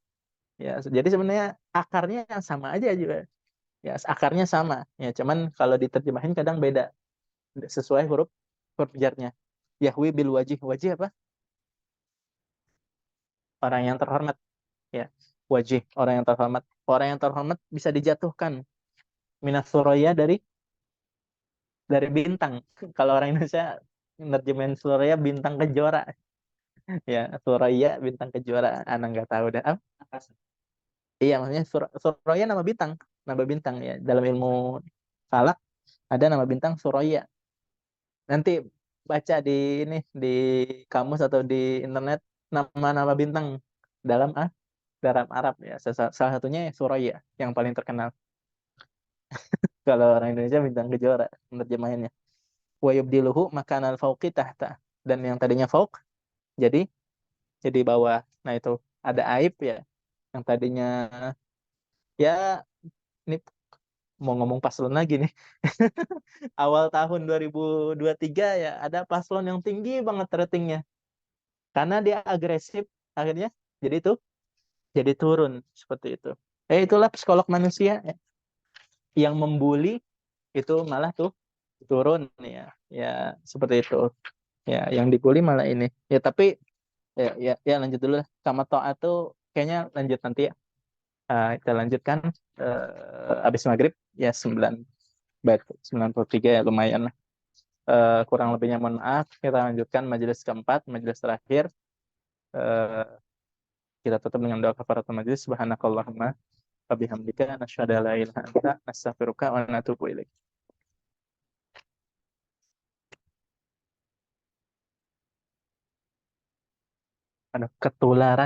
Ya, jadi sebenarnya akarnya yang sama aja juga. Ya, akarnya sama. Ya, cuman kalau diterjemahin kadang beda sesuai huruf huruf jarnya. Yahwi bil wajih. Wajih apa? Orang yang terhormat. Ya, wajih, orang yang terhormat. Orang yang terhormat bisa dijatuhkan. Minas suraya dari bintang. Kalau orang Indonesia nerjemahin suraya bintang kejora. Ya, suraya bintang kejora. Anak nggak tahu dah. Iya, maksudnya suraya nama bintang. Nama bintang ya. Dalam ilmu falak ada nama bintang suraya. Nanti baca di ini di kamus atau di internet nama-nama bintang dalam dalam Arab ya. Salah satunya Suraya yang paling terkenal. Kalau orang Indonesia bintang kejora penerjemahannya. Wa yubdiluhu makanal fauqi tahta. Dan yang tadinya fauq jadi bawah. Nah, itu ada aib ya. Yang tadinya ya ini mau ngomong paslon lagi nih. Awal tahun 2023 ya ada paslon yang tinggi banget ratingnya. Karena dia agresif akhirnya jadi itu jadi turun seperti itu. Itulah psikolog manusia ya. Yang membuli itu malah tuh turun ya. Ya seperti itu. Ya, yang dibully malah ini. Ya tapi ya lanjut dulu lah. Sama Toa tuh kayaknya lanjut nanti ya. Kita lanjutkan habis maghrib ya 93 ya lumayan lah. Kurang lebihnya mohon maaf. Kita lanjutkan majelis keempat, majelis terakhir. Eh, kita tutup dengan doa kafaratul majelis. Subhanakallahumma wa bihamdika nasyhadu an la ilaha illa anta nastaghfiruka wa natubu ilaik. Ada ketularan